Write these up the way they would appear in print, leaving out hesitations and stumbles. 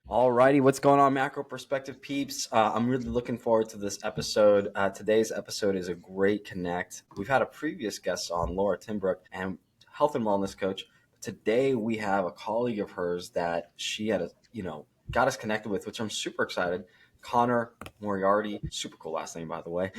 Alrighty, what's going on, Macro Perspective peeps? I'm really looking forward to this episode. Today's episode is a great connect. We've had a previous guest on, Laura Timbrook, and health and wellness coach. Today we have a colleague of hers that she had, got us connected with, which I'm super excited. Connor Moriarty, super cool last name, by the way.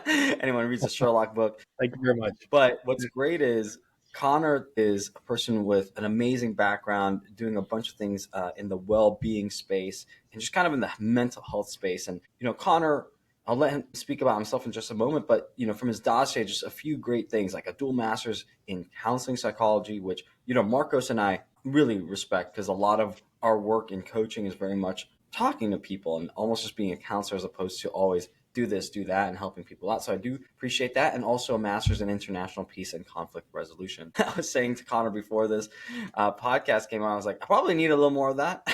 Anyone who reads the Sherlock book. Thank you very much. But what's great is Connor is a person with an amazing background, doing a bunch of things in the well-being space and just kind of in the mental health space. And, Connor, I'll let him speak about himself in just a moment, but, from his dossier, just a few great things, like a dual master's in counseling psychology, which, Marcos and I really respect, because a lot of our work in coaching is very much talking to people and almost just being a counselor as opposed to always do this, do that, and helping people out. So I do appreciate that. And also a master's in international peace and conflict resolution. I was saying to Connor before this podcast came on, I was like, I probably need a little more of that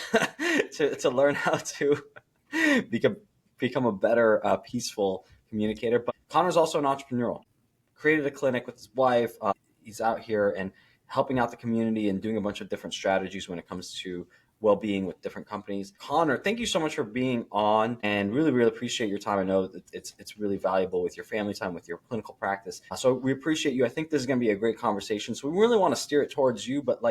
to learn how to become a better peaceful communicator. But Connor's also an entrepreneurial. Created a clinic with his wife. He's out here and helping out the community and doing a bunch of different strategies when it comes to well-being with different companies. Connor, thank you so much for being on, and really, really appreciate your time. I know that it's really valuable with your family time, with your clinical practice. So we appreciate you. I think this is going to be a great conversation. So we really want to steer it towards you, but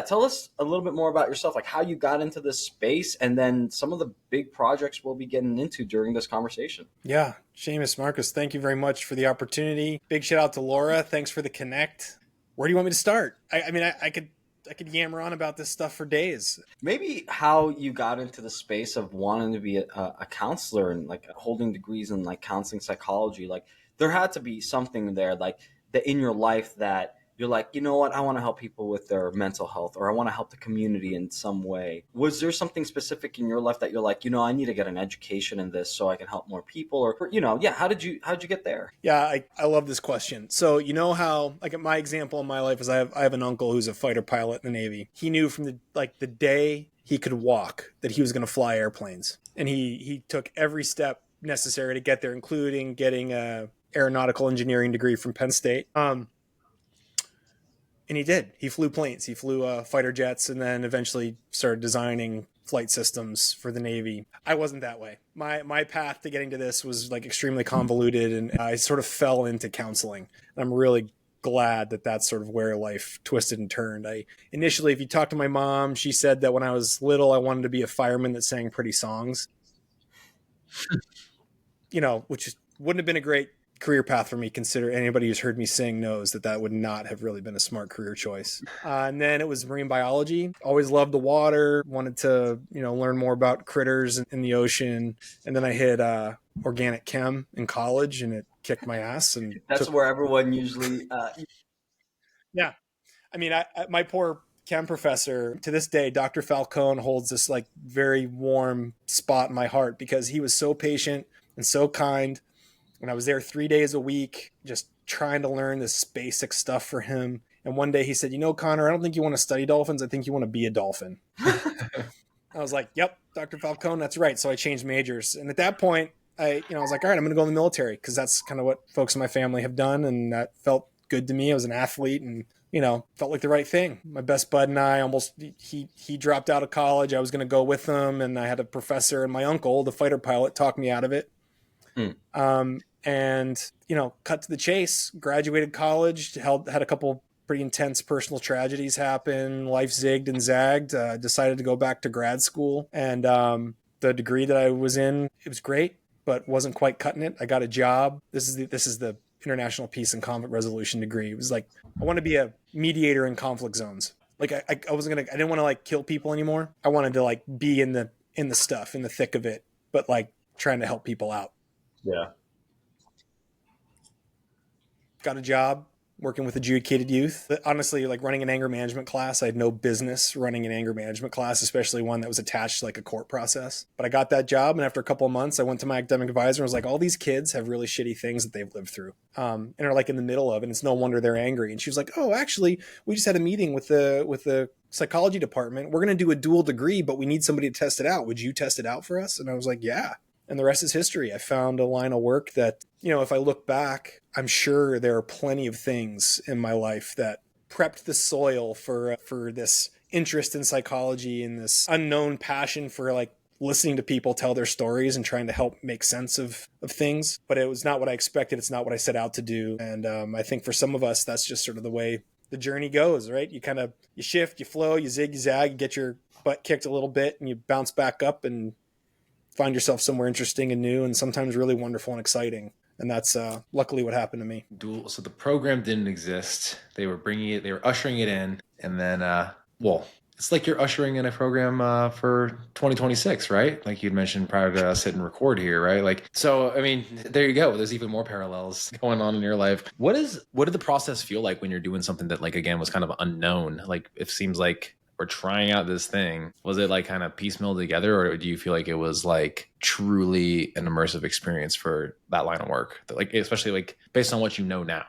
tell us a little bit more about yourself, like how you got into this space, and then some of the big projects we'll be getting into during this conversation. Yeah, Seamus, Marcus, thank you very much for the opportunity. Big shout out to Laura. Thanks for the connect. Where do you want me to start? I could yammer on about this stuff for days. Maybe how you got into the space of wanting to be a counselor and holding degrees in counseling psychology. There had to be something there that in your life that you're like, you know what, I want to help people with their mental health, or I want to help the community in some way. Was there something specific in your life that you're like, I need to get an education in this so I can help more people? Or, how did you get there? Yeah, I love this question. So how, my example in my life is I have an uncle who's a fighter pilot in the Navy. He knew from the day he could walk that he was going to fly airplanes. And he took every step necessary to get there, including getting a aeronautical engineering degree from Penn State. And he did. He flew planes. He flew fighter jets, and then eventually started designing flight systems for the Navy. I wasn't that way. My path to getting to this was extremely convoluted, and I sort of fell into counseling. And I'm really glad that that's sort of where life twisted and turned. Initially, if you talk to my mom, she said that when I was little, I wanted to be a fireman that sang pretty songs. Which wouldn't have been a great career path for me, consider anybody who's heard me sing knows that would not have really been a smart career choice. And then it was marine biology. Always loved the water, wanted to learn more about critters in the ocean. And then I hit organic chem in college, and it kicked my ass. And that's where everyone usually yeah, my poor chem professor, to this day, Dr. Falcone, holds this very warm spot in my heart, because he was so patient and so kind. And I was there 3 days a week, just trying to learn this basic stuff for him. And one day he said, Connor, I don't think you want to study dolphins. I think you want to be a dolphin. I was like, yep, Dr. Falcone, that's right. So I changed majors. And at that point, I was like, all right, I'm going to go in the military, because that's kind of what folks in my family have done. And that felt good to me. I was an athlete and, felt like the right thing. My best bud and I he dropped out of college. I was going to go with him. And I had a professor and my uncle, the fighter pilot, talked me out of it. And, cut to the chase, graduated college, had a couple pretty intense personal tragedies happen. Life zigged and zagged, decided to go back to grad school. And the degree that I was in, it was great, but wasn't quite cutting it. I got a job. This is the international peace and conflict resolution degree. It was I want to be a mediator in conflict zones. I didn't want to kill people anymore. I wanted to be in the stuff, in the thick of it, but trying to help people out. Yeah. Got a job working with adjudicated youth. Honestly, running an anger management class, I had no business running an anger management class, especially one that was attached to a court process. But I got that job, and after a couple of months, I went to my academic advisor and was like, all these kids have really shitty things that they've lived through and are in the middle of, and it's no wonder they're angry. And she was like, oh, actually, we just had a meeting with the psychology department. We're going to do a dual degree, but we need somebody to test it out. Would you test it out for us? And I was like, yeah. And the rest is history. I found a line of work that, if I look back, I'm sure there are plenty of things in my life that prepped the soil for this interest in psychology and this unknown passion for like listening to people tell their stories and trying to help make sense of things. But it was not what I expected. It's not what I set out to do. And I think for some of us, that's just sort of the way the journey goes, right? You shift, you flow, you zig, you zag, you get your butt kicked a little bit and you bounce back up and find yourself somewhere interesting and new and sometimes really wonderful and exciting. And that's luckily what happened to me. So the program didn't exist. They were ushering it in. And then, it's like you're ushering in a program for 2026, right? Like you'd mentioned prior to us hitting record here, right? Like, so, I mean, there you go. There's even more parallels going on in your life. What did the process feel like when you're doing something that, like, again, was kind of unknown? Like, it seems like we're trying out this thing. Was it like kind of piecemeal together, or do you feel like it was like truly an immersive experience for that line of work? Like, especially like based on what you know now.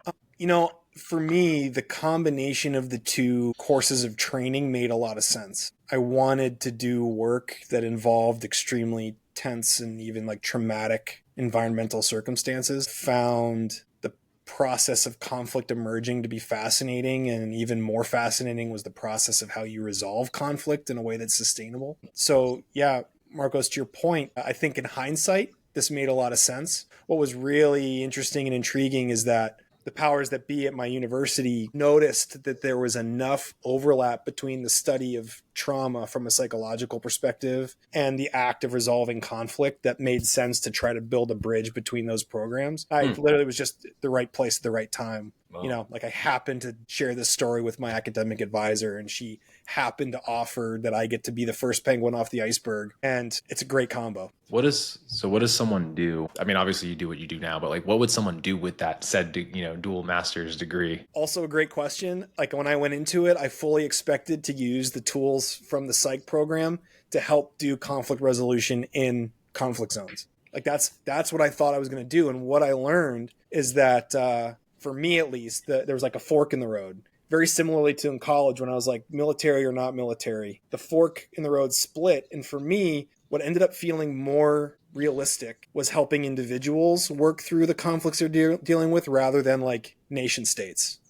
For me, the combination of the two courses of training made a lot of sense. I wanted to do work that involved extremely tense and even like traumatic environmental circumstances. Found the process of conflict emerging to be fascinating, and even more fascinating was the process of how you resolve conflict in a way that's sustainable. So yeah, Marcos, to your point, I think in hindsight, this made a lot of sense. What was really interesting and intriguing is that the powers that be at my university noticed that there was enough overlap between the study of trauma from a psychological perspective and the act of resolving conflict that made sense to try to build a bridge between those programs. I literally was just the right place at the right time. Wow. Like I happened to share this story with my academic advisor, and she happened to offer that I get to be the first penguin off the iceberg. And it's a great combo. What does someone do? I mean, obviously you do what you do now, but like, what would someone do with that said, dual master's degree? Also a great question. Like when I went into it, I fully expected to use the tools from the psych program to help do conflict resolution in conflict zones. Like that's what I thought I was going to do. And what I learned is that, for me at least, there was like a fork in the road. Very similarly to in college when I was like military or not military. The fork in the road split. And for me, what ended up feeling more realistic was helping individuals work through the conflicts they're dealing with rather than like nation states.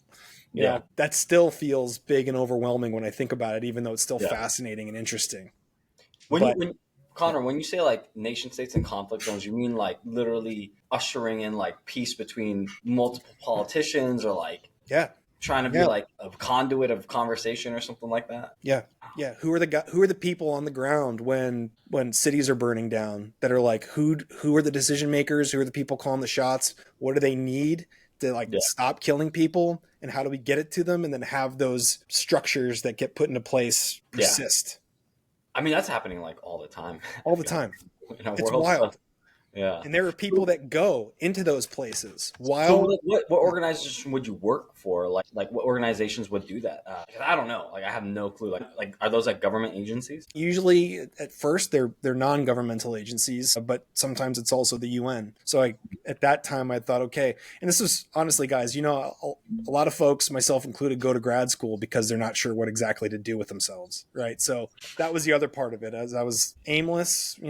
You know, that still feels big and overwhelming when I think about it, even though it's still fascinating and interesting. Connor, when you say like nation states and conflict zones, you mean like literally ushering in like peace between multiple politicians, or like trying to be like a conduit of conversation or something like that? Yeah. Who are the people on the ground when cities are burning down that are like, who are the decision makers? Who are the people calling the shots? What do they need to stop killing people? And how do we get it to them? And then have those structures that get put into place persist. I mean, that's happening like all the time. All the time. It's world. wild. Yeah. And there are people that go into those places. So what organization would you work for? Like what organizations would do that? I don't know. Like I have no clue. Like are those like government agencies? Usually at first they're non-governmental agencies, but sometimes it's also the UN. So at that time I thought, okay, and this was honestly, guys, a lot of folks, myself included, go to grad school because they're not sure what exactly to do with themselves, right? So that was the other part of it. As I was aimless,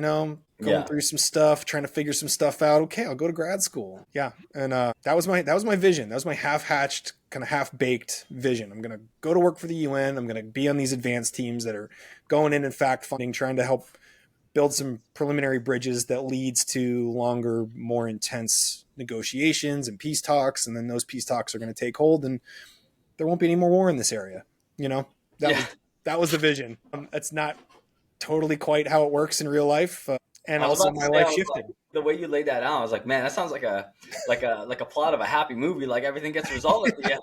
going through some stuff, trying to figure some stuff out. Okay, I'll go to grad school. Yeah. And that was my vision. That was my half-hatched, kind of half-baked vision. I'm going to go to work for the UN. I'm going to be on these advanced teams that are going in fact funding, trying to help build some preliminary bridges that leads to longer, more intense negotiations and peace talks. And then those peace talks are going to take hold and there won't be any more war in this area. That was the vision. That's not totally quite how it works in real life. And also my life shifted. Like, the way you laid that out, I was like, man, that sounds like a plot of a happy movie. Like everything gets resolved at the end.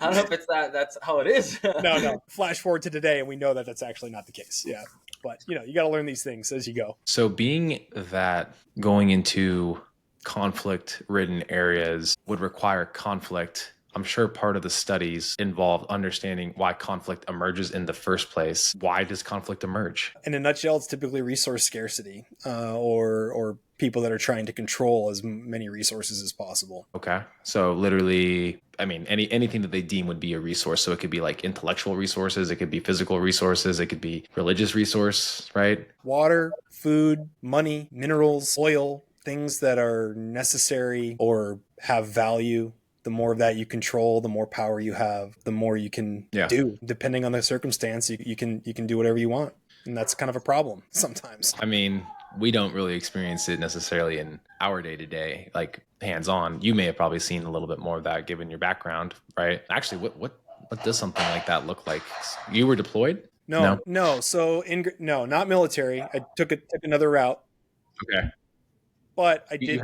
I don't know if it's that's how it is. No. Flash forward to today, and we know that that's actually not the case. Yeah, but you got to learn these things as you go. So being that going into conflict-ridden areas would require conflict, I'm sure part of the studies involved understanding why conflict emerges in the first place. Why does conflict emerge? In a nutshell, it's typically resource scarcity, or people that are trying to control as many resources as possible. Okay. So literally, I mean, anything that they deem would be a resource. So it could be like intellectual resources, it could be physical resources, it could be religious resource, right? Water, food, money, minerals, oil, things that are necessary or have value the more of that you control, the more power you have, the more you can do. Depending on the circumstance, you can do whatever you want. And that's kind of a problem sometimes. I mean, we don't really experience it necessarily in our day-to-day, like hands-on. You may have probably seen a little bit more of that given your background, right? Actually, what does something like that look like? You were deployed? No. So not military. I took another route. Okay. But I did.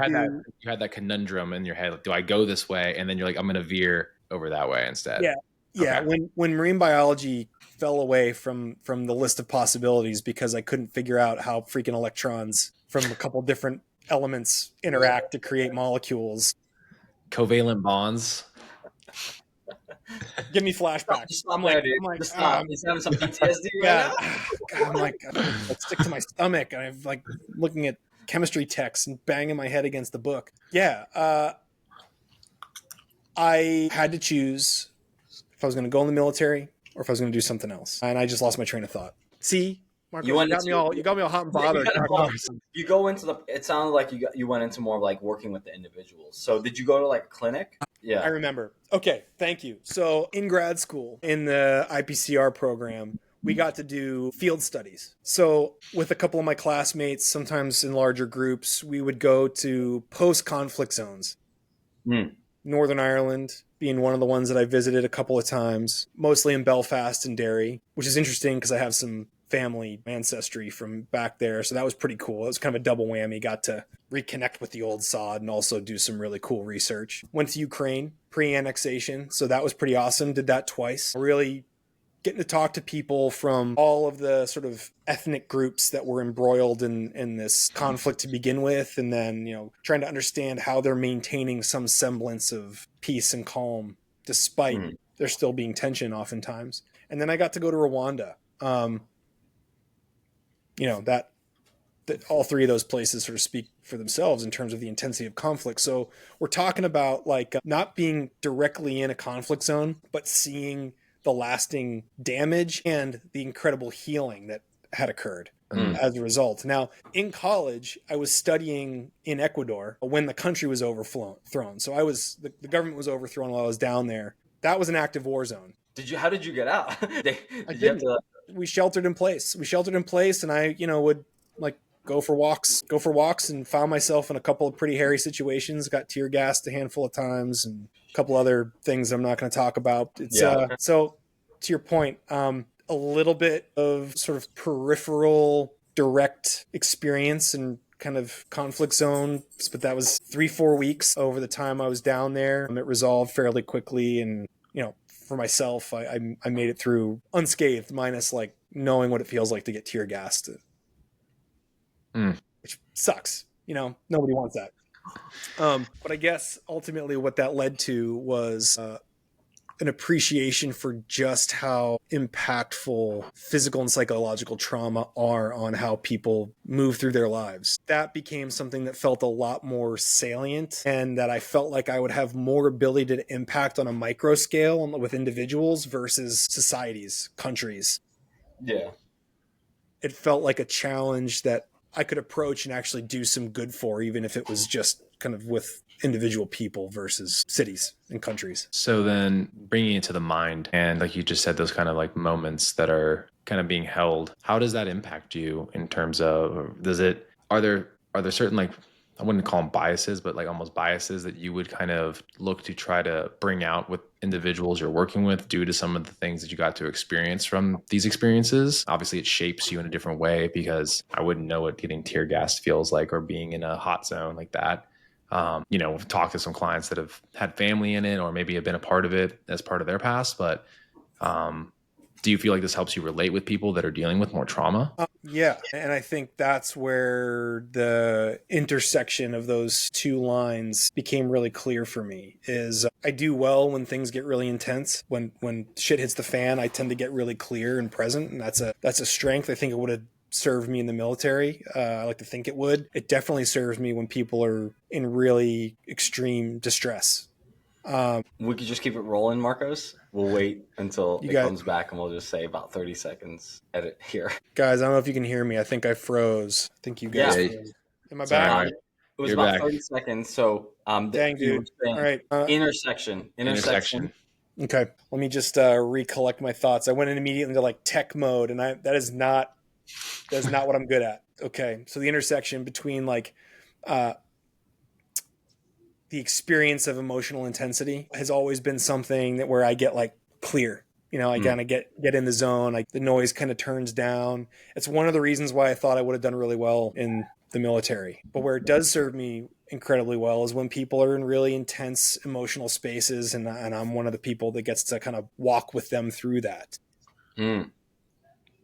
You had that conundrum in your head. Like, do I go this way? And then you're like, I'm going to veer over that way instead. Yeah. Okay. When marine biology fell away from the list of possibilities because I couldn't figure out how freaking electrons from a couple different elements interact to create molecules. Covalent bonds. Give me flashbacks. Stop there, dude. Just stop. He's having some PTSD right now. God, I'm like, let's stick to my stomach. And I'm like looking at chemistry texts and banging my head against the book. Yeah. I had to choose if I was going to go in the military or if I was going to do something else. And I just lost my train of thought. See, Marcos, you got me all hot and bothered. You go into it sounded like you went into more of like working with the individuals. So did you go to like a clinic? Yeah. I remember. Okay, thank you. So in grad school, in the IPCR program, we got to do field studies. So with a couple of my classmates, sometimes in larger groups, we would go to post-conflict zones. Northern Ireland being one of the ones that I visited a couple of times, mostly in Belfast and Derry, which is interesting because I have some family ancestry from back there. So that was pretty cool. It was kind of a double whammy. Got to reconnect with the old sod and also do some really cool research. Went to Ukraine pre-annexation. So that was pretty awesome. Did that twice. Really getting to talk to people from all of the sort of ethnic groups that were embroiled in this conflict to begin with. And then, trying to understand how they're maintaining some semblance of peace and calm, despite there still being tension oftentimes. And then I got to go to Rwanda. That all three of those places sort of speak for themselves in terms of the intensity of conflict. So we're talking about like not being directly in a conflict zone, but seeing the lasting damage and the incredible healing that had occurred as a result. Now, in college, I was studying in Ecuador when the country was overthrown. So the government was overthrown while I was down there. That was an active war zone. How did you get out? We sheltered in place. And I, would like go for walks and found myself in a couple of pretty hairy situations, got tear gassed a handful of times and a couple other things I'm not going to talk about. So to your point, a little bit of sort of peripheral direct experience and kind of conflict zone, but that was 3-4 weeks over the time I was down there. It resolved fairly quickly. And, for myself, I made it through unscathed, minus like knowing what it feels like to get tear gassed, which sucks. Nobody wants that. But I guess ultimately what that led to was an appreciation for just how impactful physical and psychological trauma are on how people move through their lives. That became something that felt a lot more salient, and that I felt like I would have more ability to impact on a micro scale with individuals versus societies, countries. Yeah. It felt like a challenge that I could approach and actually do some good for, even if it was just kind of with individual people versus cities and countries. So then bringing it to the mind, and like you just said, those kind of like moments that are kind of being held, how does that impact you in terms of, are there certain, like, I wouldn't call them biases, but like almost biases that you would kind of look to try to bring out with individuals you're working with due to some of the things that you got to experience from these experiences? Obviously, it shapes you in a different way, because I wouldn't know what getting tear gassed feels like or being in a hot zone like that. We've talked to some clients that have had family in it or maybe have been a part of it as part of their past, but do you feel like this helps you relate with people that are dealing with more trauma? Yeah. And I think that's where the intersection of those two lines became really clear for me. Is I do well when things get really intense. When shit hits the fan, I tend to get really clear and present. And that's a strength. I think it would have served me in the military. I like to think it would. It definitely serves me when people are in really extreme distress. We could just keep it rolling, Marcos. We'll wait until it comes back, and we'll just say about 30 seconds edit here. Guys, I don't know if you can hear me. I think I froze. I think you guys froze. Am I back? It was You're about back. 30 seconds. So Dang, you were dude. saying All right. intersection. Intersection. Okay. Let me just recollect my thoughts. I went in immediately into like tech mode, and that is not what I'm good at. Okay. So the intersection between like uh, the experience of emotional intensity has always been something that where I get like clear. I kind of get in the zone. Like the noise kind of turns down. It's one of the reasons why I thought I would have done really well in the military. But where it does serve me incredibly well is when people are in really intense emotional spaces, and I'm one of the people that gets to kind of walk with them through that. Mm.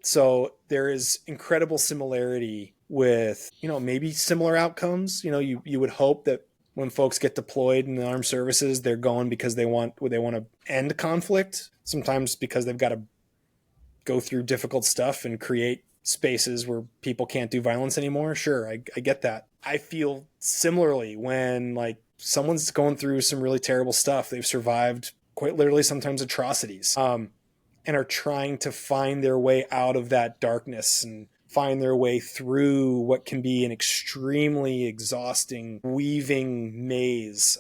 So there is incredible similarity with, maybe similar outcomes. You would hope that when folks get deployed in the armed services, they're going because they want to end conflict, sometimes because they've got to go through difficult stuff and create spaces where people can't do violence anymore. Sure, I get that. I feel similarly when like someone's going through some really terrible stuff. They've survived quite literally sometimes atrocities, and are trying to find their way out of that darkness and find their way through what can be an extremely exhausting weaving maze,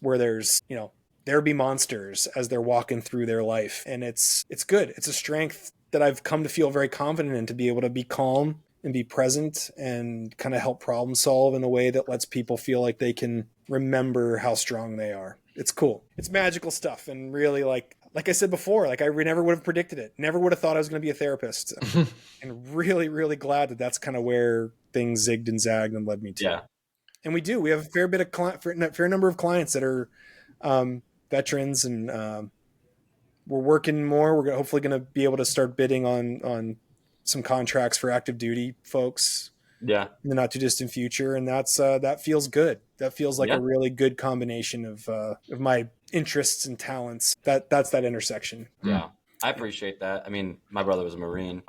where there's there be monsters as they're walking through their life. And it's good. It's a strength that I've come to feel very confident in, to be able to be calm and be present and kind of help problem solve in a way that lets people feel like they can remember how strong they are. It's cool. It's magical stuff. And really, like I said before, like I never would have predicted it. Never would have thought I was going to be a therapist. And really, really glad that that's kind of where things zigged and zagged and led me to. Yeah. And we do. We have a fair bit of fair number of clients that are veterans, and we're working more. We're hopefully going to be able to start bidding on some contracts for active duty folks. Yeah. In the not too distant future, and that feels good. That feels like Yeah. a really good combination of my interests and talents. That's that intersection. Yeah. I appreciate that. I mean, my brother was a Marine,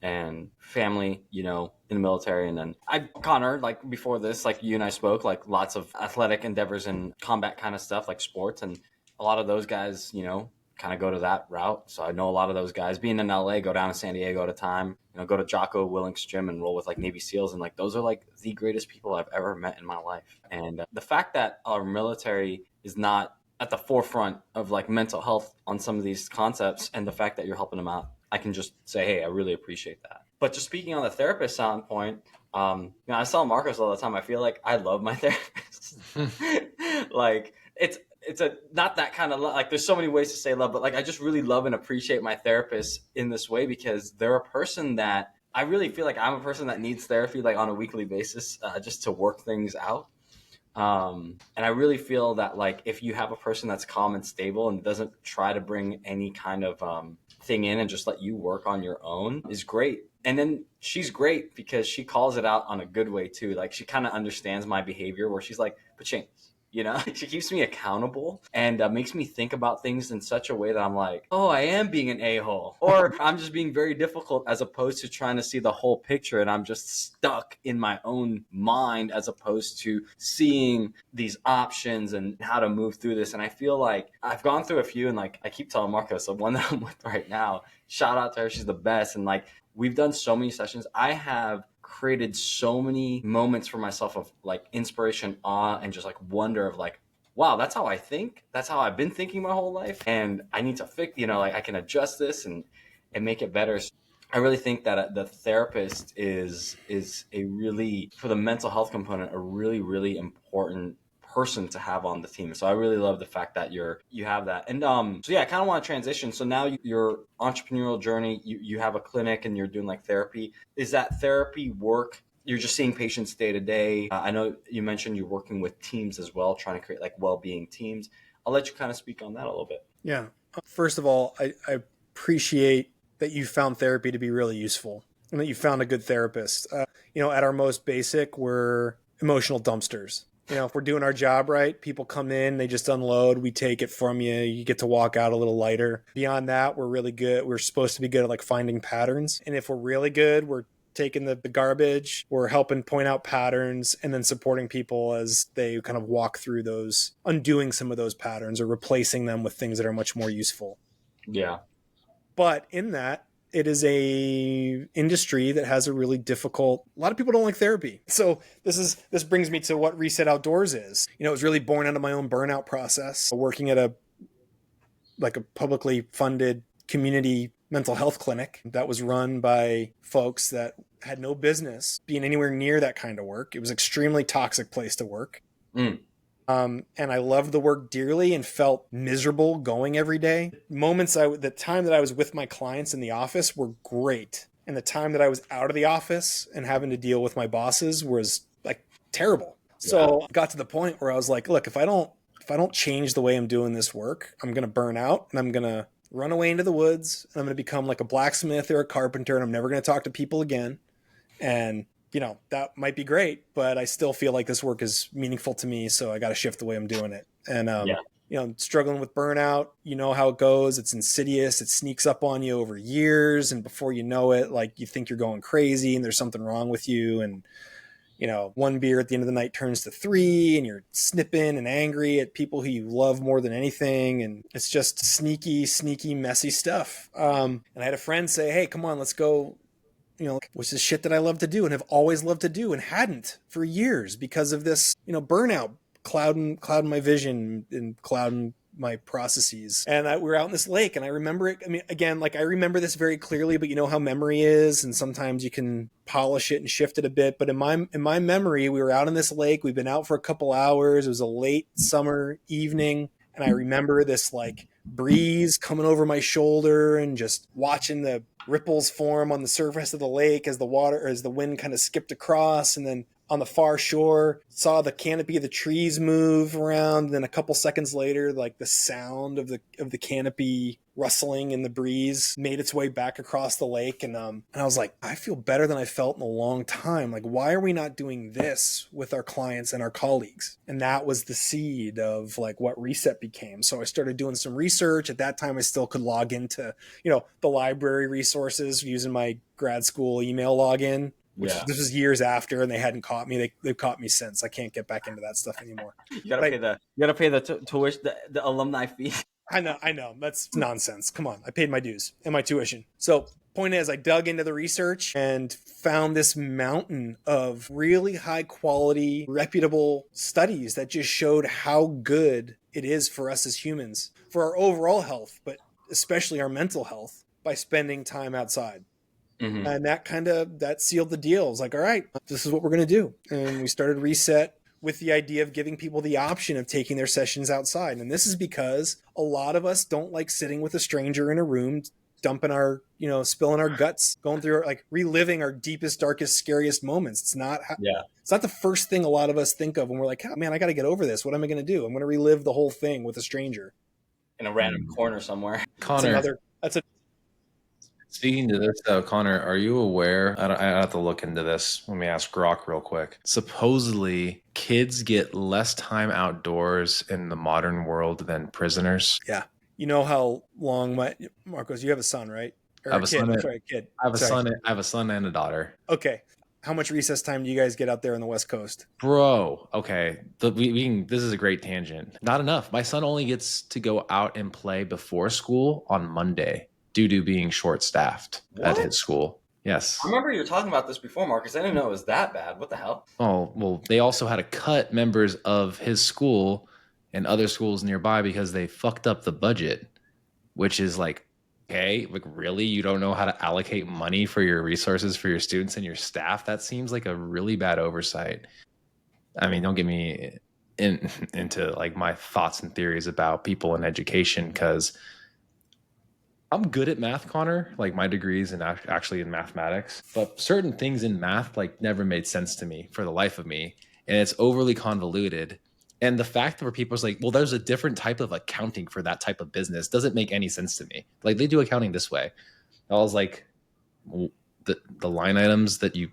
and family, in the military. And then Connor, like before this, like you and I spoke, like lots of athletic endeavors and combat kind of stuff, like sports. And a lot of those guys, kind of go to that route. So I know a lot of those guys being in LA, go down to San Diego at a time, go to Jocko Willink's gym and roll with like Navy SEALs. And like, those are like the greatest people I've ever met in my life. And the fact that our military is not at the forefront of like mental health on some of these concepts, and the fact that you're helping them out, I can just say, hey, I really appreciate that. But just speaking on the therapist standpoint, I tell Marcos all the time, I feel like I love my therapist. Like it's a not that kind of like, there's so many ways to say love, but like I just really love and appreciate my therapist in this way, because they're a person that I really feel like I'm a person that needs therapy like on a weekly basis, just to work things out. And I really feel that like if you have a person that's calm and stable and doesn't try to bring any kind of thing in and just let you work on your own, is great. And then she's great because she calls it out on a good way too. Like she kind of understands my behavior, where she's like, but Shane, she keeps me accountable and makes me think about things in such a way that I'm like, oh, I am being an a-hole, or I'm just being very difficult, as opposed to trying to see the whole picture and I'm just stuck in my own mind, as opposed to seeing these options and how to move through this. And I feel like I've gone through a few, and like I keep telling Marcos, the one that I'm with right now, shout out to her, she's the best. And like we've done so many sessions. I have created so many moments for myself of like inspiration, awe, and just like wonder of like, wow, that's how I think. That's how I've been thinking my whole life. And I need to fix, like I can adjust this and make it better. So I really think that the therapist is a really, for the mental health component, a really, really important person to have on the team. So I really love the fact that you have that. And so yeah, I kind of want to transition. So now your entrepreneurial journey, you have a clinic and you're doing like therapy. Is that therapy work? You're just seeing patients day to day. I know you mentioned you're working with teams as well, trying to create like well-being teams. I'll let you kind of speak on that a little bit. Yeah. First of all, I appreciate that you found therapy to be really useful and that you found a good therapist. At our most basic, we're emotional dumpsters. If we're doing our job right, people come in, they just unload, we take it from you, you get to walk out a little lighter. Beyond that, we're really good. We're supposed to be good at like finding patterns. And if we're really good, we're taking the garbage, we're helping point out patterns, and then supporting people as they kind of walk through those, undoing some of those patterns or replacing them with things that are much more useful. Yeah. But in that, it is a industry that has a really difficult, a lot of people don't like therapy. So this brings me to what Reset Outdoors is. You know, it was really born out of my own burnout process, working at a publicly funded community mental health clinic that was run by folks that had no business being anywhere near that kind of work. It was an extremely toxic place to work. Mm. And I loved the work dearly and felt miserable going every day. The time that I was with my clients in the office were great. And the time that I was out of the office and having to deal with my bosses was like terrible. So I got to the point where I was like, look, if I don't change the way I'm doing this work, I'm going to burn out and I'm going to run away into the woods and I'm going to become like a blacksmith or a carpenter and I'm never going to talk to people again. And, you know, that might be great, but I still feel like this work is meaningful to me. So I got to shift the way I'm doing it. And, you know, struggling with burnout, you know how it goes. It's insidious. It sneaks up on you over years. And before you know it, like you think you're going crazy and there's something wrong with you. And, you know, one beer at the end of the night turns to 3 and you're snipping and angry at people who you love more than anything. And it's just sneaky, messy stuff. And I had a friend say, hey, come on, let's go, you know, which is shit that I love to do and have always loved to do and hadn't for years because of this, you know, burnout clouding my vision and clouding my processes. And we were out in this lake and I remember it. I mean, again, like I remember this very clearly, but you know how memory is. And sometimes you can polish it and shift it a bit. But in my memory, we were out in this lake. We've been out for a couple hours. It was a late summer evening. And I remember this like breeze coming over my shoulder and just watching the ripples form on the surface of the lake as the wind kind of skipped across. And then on the far shore, saw the canopy of the trees move around. And then a couple seconds later, like the sound of the canopy rustling in the breeze made its way back across the lake. And I was like, I feel better than I felt in a long time. Like, why are we not doing this with our clients and our colleagues? And that was the seed of like what Reset became. So I started doing some research. At that time, I still could log into, you know, the library resources using my grad school email login. This was years after, and they hadn't caught me. They've caught me since. I can't get back into that stuff anymore. You gotta pay the tuition, the alumni fee. I know. That's nonsense. Come on, I paid my dues and my tuition. So point is, I dug into the research and found this mountain of really high quality, reputable studies that just showed how good it is for us as humans, for our overall health, but especially our mental health, by spending time outside. Mm-hmm. And that sealed the deal. It was like, all right, this is what we're going to do. And we started Reset with the idea of giving people the option of taking their sessions outside. And this is because a lot of us don't like sitting with a stranger in a room, spilling our guts, going through like reliving our deepest, darkest, scariest moments. It's not the first thing a lot of us think of when we're like, oh, man, I got to get over this. What am I going to do? I'm going to relive the whole thing with a stranger in a random corner somewhere. Connor, speaking to this, though, Connor, are you aware? I have to look into this. Let me ask Grok real quick. Supposedly, kids get less time outdoors in the modern world than prisoners. Yeah. You know how long Marcos, you have a son, right? Or I have a kid. I have a son and a daughter. Okay. How much recess time do you guys get out there on the West Coast? Bro, okay. This is a great tangent. Not enough. My son only gets to go out and play before school on Monday, due to being short-staffed at his school. Yes. I remember you were talking about this before, Marcus. I didn't know it was that bad. What the hell? Oh, well, they also had to cut members of his school and other schools nearby because they fucked up the budget, which is like, okay, like really? You don't know how to allocate money for your resources for your students and your staff? That seems like a really bad oversight. I mean, don't get me into like my thoughts and theories about people in education, because I'm good at math, Connor. Like my degree's actually in mathematics, but certain things in math like never made sense to me for the life of me, and it's overly convoluted. And the fact that people's like, well, there's a different type of accounting for that type of business doesn't make any sense to me. Like they do accounting this way. I was like, well, the line items that you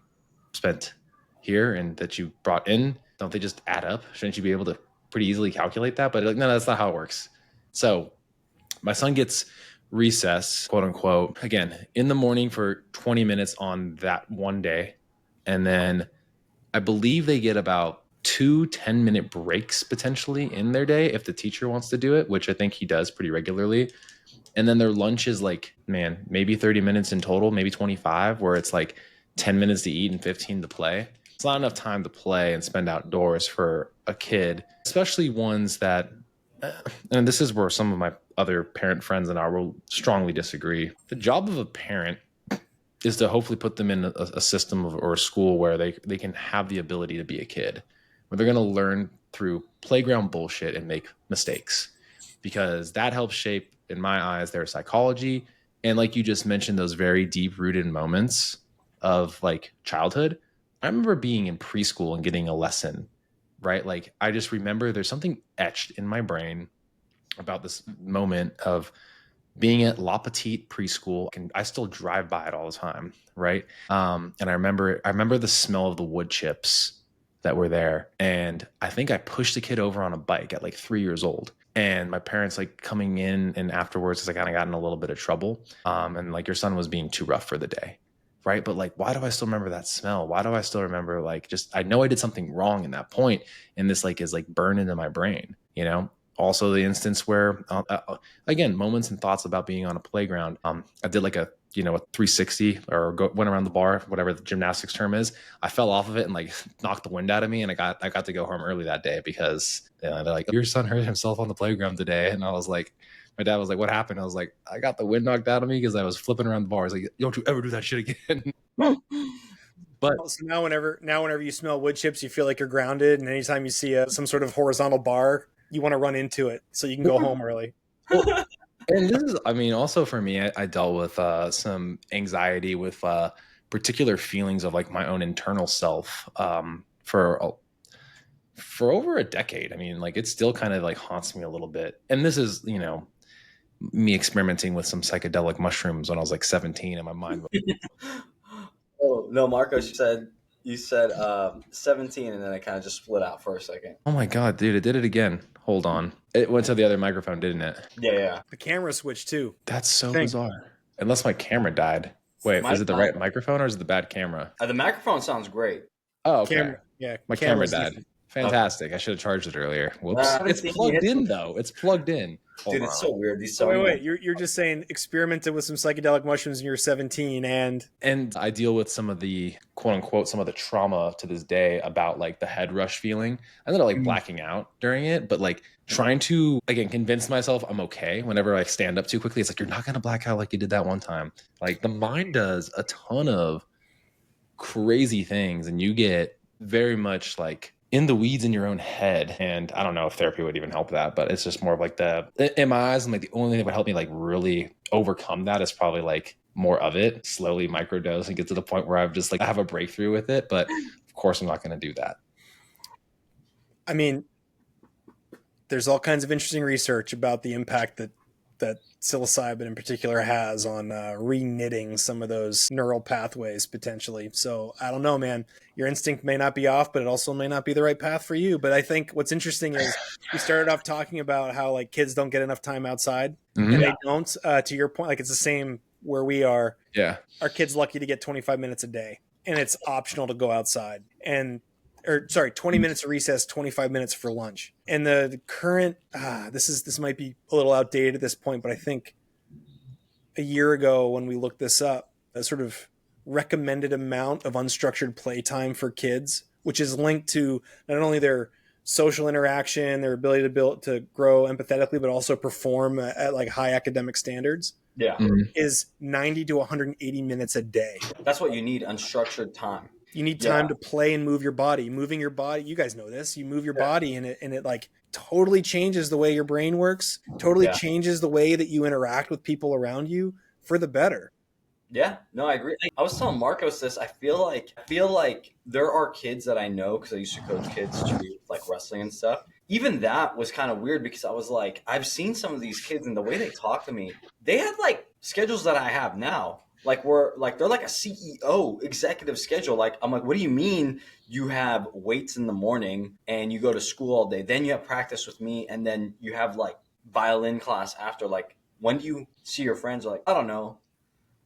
spent here and that you brought in, don't they just add up? Shouldn't you be able to pretty easily calculate that? But like, no, that's not how it works. So my son gets recess, quote unquote, again, in the morning for 20 minutes on that one day. And then I believe they get about 2 10-minute breaks potentially in their day if the teacher wants to do it, which I think he does pretty regularly. And then their lunch is like, man, maybe 30 minutes in total, maybe 25, where it's like 10 minutes to eat and 15 to play. It's not enough time to play and spend outdoors for a kid, especially ones that, and this is where some of my other parent friends and I will strongly disagree. The job of a parent is to hopefully put them in a system or a school where they can have the ability to be a kid, where they're going to learn through playground bullshit and make mistakes, because that helps shape, in my eyes, their psychology. And like you just mentioned, those very deep rooted moments of like childhood. I remember being in preschool and getting a lesson, right? Like I just remember there's something etched in my brain about this moment of being at La Petite preschool, and I still drive by it all the time, right? And I remember the smell of the wood chips that were there, and I think I pushed the kid over on a bike at like 3 years old. And my parents like coming in, and afterwards, I kind of got in a little bit of trouble. And like your son was being too rough for the day, right? But like, why do I still remember that smell? Why do I still remember like just I know I did something wrong in that point, and this like is like burned into my brain, you know? Also, the instance where again, moments and thoughts about being on a playground. I did like a 360 or went around the bar, whatever the gymnastics term is. I fell off of it and like knocked the wind out of me, and I got to go home early that day because they're like, your son hurt himself on the playground today, and I was like. My dad was like, "What happened?" I was like, "I got the wind knocked out of me because I was flipping around the bar." He's like, "Don't you ever do that shit again?" But So now whenever you smell wood chips, you feel like you're grounded, and anytime you see some sort of horizontal bar, you want to run into it so you can go home early. well, and this is, I mean, also for me, I dealt with some anxiety with particular feelings of like my own internal self for over a decade. I mean, like it still kind of like haunts me a little bit. And this is, me experimenting with some psychedelic mushrooms when I was like 17, and my mind. Oh no, Marcos, you said 17, and then it kind of just split out for a second. Oh my god, dude! It did it again. Hold on, it went to the other microphone, didn't it? Yeah, yeah. The camera switched too. That's so Thing. bizarre. Unless my camera died. Wait, My, is it the my right microphone or is it the bad camera? the microphone sounds great. Oh, okay. Camera, yeah, My camera camera's died. Fantastic. I should have charged it earlier. Whoops. I haven't It's seen you plugged hit in some- though. It's plugged in. Hold Dude, on. it's so weird. These So so wait, you're just saying experimented with some psychedelic mushrooms when you were 17, and I deal with some of the quote unquote some of the trauma to this day about like the head rush feeling. I ended up like blacking out during it, but like trying to again convince myself I'm okay whenever I stand up too quickly. It's like you're not gonna black out like you did that one time. Like the mind does a ton of crazy things, and you get very much like in the weeds in your own head. And I don't know if therapy would even help that, but it's just more of like in my eyes, I'm like the only thing that would help me like really overcome that is probably like more of it, slowly microdose and get to the point where I've just like I have a breakthrough with it. But of course I'm not going to do that. I mean, there's all kinds of interesting research about the impact that psilocybin in particular has on re-knitting some of those neural pathways potentially. So I don't know, man. Your instinct may not be off, but it also may not be the right path for you. But I think what's interesting is we started off talking about how like kids don't get enough time outside, and they don't. To your point, like it's the same where we are. Yeah. Our kid's lucky to get 25 minutes a day, and it's optional to go outside. 20 minutes of recess, 25 minutes for lunch. And the current, this might be a little outdated at this point, but I think a year ago when we looked this up, a sort of recommended amount of unstructured playtime for kids, which is linked to not only their social interaction, their ability to grow empathetically, but also perform at like high academic standards. Yeah. Is 90 to 180 minutes a day. That's what you need, unstructured time. You need time to play and move your body. Moving your body, you guys know this. You move your body, and it like totally changes the way your brain works. Totally changes the way that you interact with people around you for the better. Yeah, no, I agree. I was telling Marcos this. I feel like there are kids that I know because I used to coach kids to like wrestling and stuff. Even that was kind of weird because I was like, I've seen some of these kids and the way they talk to me, they had like schedules that I have now. Like they're like a CEO executive schedule. Like I'm like, what do you mean you have weights in the morning and you go to school all day? Then you have practice with me, and then you have like violin class after. Like, when do you see your friends? Like, I don't know.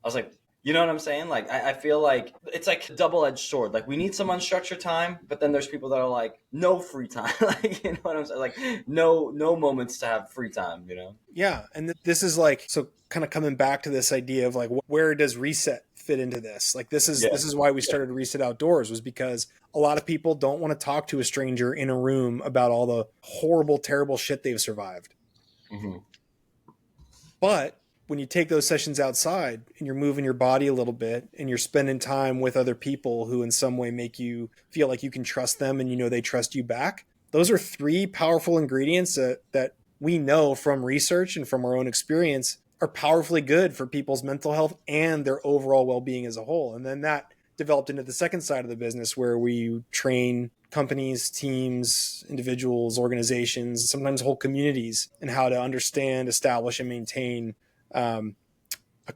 I was like, You know what I'm saying? Like, I feel like it's like a double-edged sword. Like, we need some unstructured time, but then there's people that are like, no free time. Like, you know what I'm saying? Like, no moments to have free time, you know? Yeah. And this is like, so kind of coming back to this idea of like, where does reset fit into this? Like, Yeah. this is why we started Reset Outdoors, was because a lot of people don't want to talk to a stranger in a room about all the horrible, terrible shit they've survived. Mm-hmm. But when you take those sessions outside and you're moving your body a little bit and you're spending time with other people who in some way make you feel like you can trust them and you know they trust you back, those are three powerful ingredients that we know from research and from our own experience are powerfully good for people's mental health and their overall well-being as a whole. And then that developed into the second side of the business, where we train companies, teams, individuals, organizations, sometimes whole communities, in how to understand, establish, and maintain a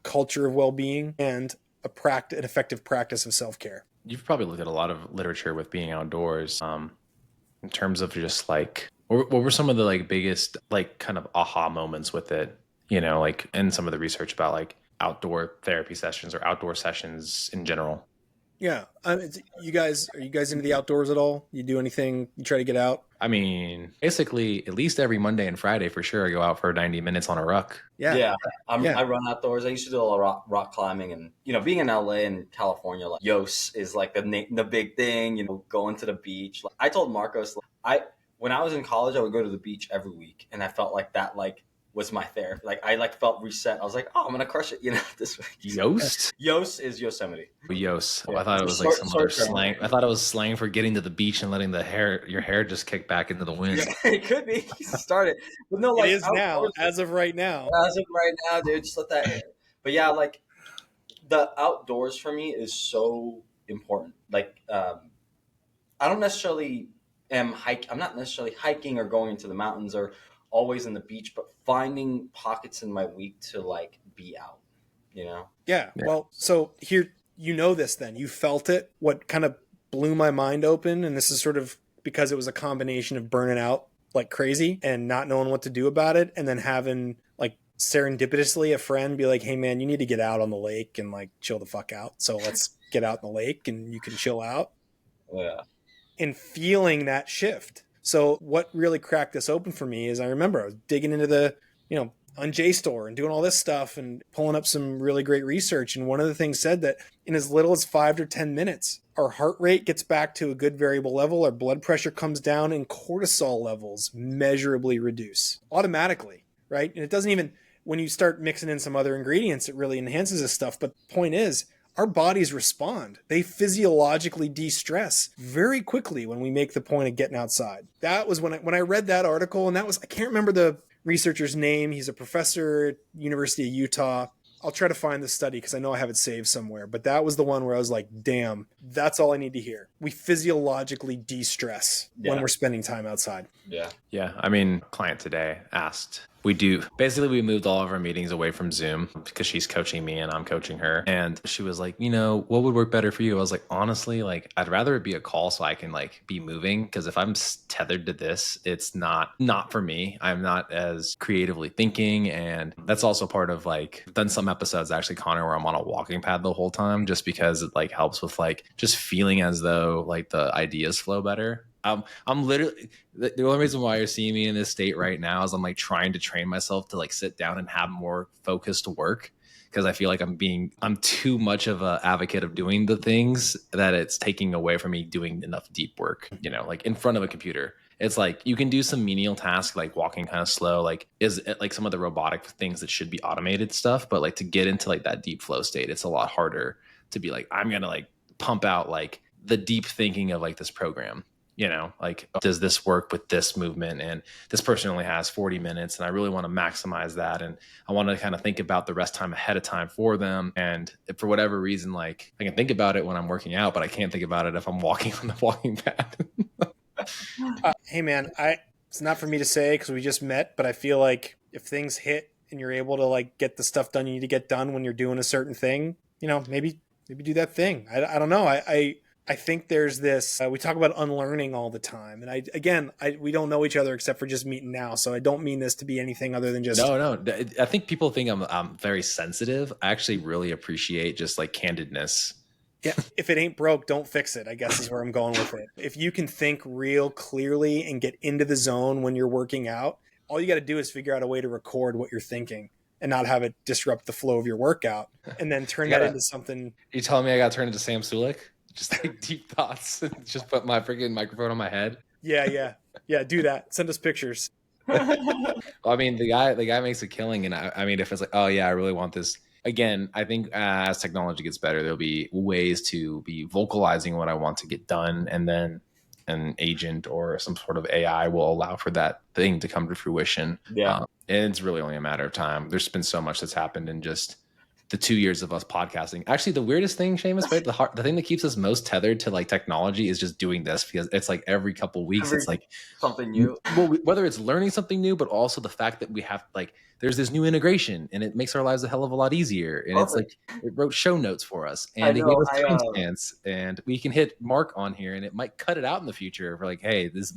culture of well-being and an effective practice of self-care. You've probably looked at a lot of literature with being outdoors, in terms of just like, what were some of the like biggest like kind of aha moments with it? You know, like in some of the research about like outdoor therapy sessions or outdoor sessions in general. Yeah. Are you guys into the outdoors at all? You do anything? You try to get out? I mean, basically, at least every Monday and Friday for sure, I go out for 90 minutes on a ruck. Yeah. Yeah, Yeah. I run outdoors. I used to do a lot of rock climbing, and you know, being in LA and California, like Yos is like the big thing. You know, going to the beach. Like, I told Marcos, like, when I was in college, I would go to the beach every week, and I felt like that was my therapy. Like, I felt reset. I was like, oh, I'm gonna crush it, you know, this week. Yost? Yos is Yosemite. Yos. Oh, Yeah. I thought it was like some other slang. I thought it was slang for getting to the beach and letting your hair just kick back into the wind. Yeah, it could be started, but no, like It is now, outdoors, as of right now. as of right now, dude. Just let that. But yeah, like the outdoors for me is so important. Like, I don't necessarily I'm not necessarily hiking or going into the mountains or always in the beach, but finding pockets in my week to like be out. You know? Yeah. Yeah. Well, so here, you know this then. You felt it. What kind of blew my mind open, and this is sort of because it was a combination of burning out like crazy and not knowing what to do about it, and then having like serendipitously a friend be like, hey man, you need to get out on the lake and like chill the fuck out. So let's get out in the lake and you can chill out. Yeah. And feeling that shift. So what really cracked this open for me is I remember I was digging into the, on JSTOR and doing all this stuff and pulling up some really great research. And one of the things said that in as little as 5 to 10 minutes, our heart rate gets back to a good variable level, our blood pressure comes down, and cortisol levels measurably reduce automatically, right? And it doesn't even, when you start mixing in some other ingredients, it really enhances this stuff. But the point is, our bodies respond. They physiologically de-stress very quickly when we make the point of getting outside. That was when I read that article, and that was, I can't remember the researcher's name. He's a professor at University of Utah. I'll try to find the study because I know I have it saved somewhere. But that was the one where I was like, damn, that's all I need to hear. We physiologically de-stress when we're spending time outside. Yeah. Yeah. I mean, client today asked, we moved all of our meetings away from Zoom because she's coaching me and I'm coaching her. And she was like, what would work better for you? I was like, honestly, like, I'd rather it be a call so I can like be moving. Because if I'm tethered to this, it's not for me. I'm not as creatively thinking. And that's also part of like, I've done some episodes actually, Connor, where I'm on a walking pad the whole time, just because it like helps with like just feeling as though like the ideas flow better. I'm literally, the only reason why you're seeing me in this state right now is I'm like trying to train myself to like sit down and have more focused work, because I feel like I'm too much of an advocate of doing the things that it's taking away from me doing enough deep work, like in front of a computer. It's like you can do some menial tasks like walking kind of slow, like is like some of the robotic things that should be automated stuff, but like to get into like that deep flow state, it's a lot harder to be like, I'm gonna like pump out like the deep thinking of like this program. Like, does this work with this movement? And this person only has 40 minutes and I really want to maximize that. And I want to kind of think about the rest time ahead of time for them. And if for whatever reason, like I can think about it when I'm working out, but I can't think about it if I'm walking on the walking pad. Hey man, it's not for me to say because we just met, but I feel like if things hit and you're able to like get the stuff done you need to get done when you're doing a certain thing, maybe do that thing. I don't know. I think there's this, we talk about unlearning all the time. And we don't know each other except for just meeting now. So I don't mean this to be anything other than just. No. I think people think I'm very sensitive. I actually really appreciate just like candidness. Yeah. If it ain't broke, don't fix it, I guess is where I'm going with it. If you can think real clearly and get into the zone when you're working out, all you got to do is figure out a way to record what you're thinking and not have it disrupt the flow of your workout, and then turn that into something. You telling me I got to turn into Sam Sulik? Just like deep thoughts. Just put my freaking microphone on my head. Yeah. Do that. Send us pictures. Well, I mean, the guy makes a killing, and I mean, if it's like, oh yeah, I really want this. Again, I think as technology gets better, there'll be ways to be vocalizing what I want to get done, and then an agent or some sort of AI will allow for that thing to come to fruition. Yeah. And it's really only a matter of time. There's been so much that's happened in just the 2 years of us podcasting. Actually, the weirdest thing, Seamus, right? The thing that keeps us most tethered to like technology is just doing this, because it's like every couple of weeks, it's like something new. Well, whether it's learning something new, but also the fact that we have like, there's this new integration and it makes our lives a hell of a lot easier. And It's like, it wrote show notes for us, and it gave us timestamps, and we can hit mark on here and it might cut it out in the future for like, hey, this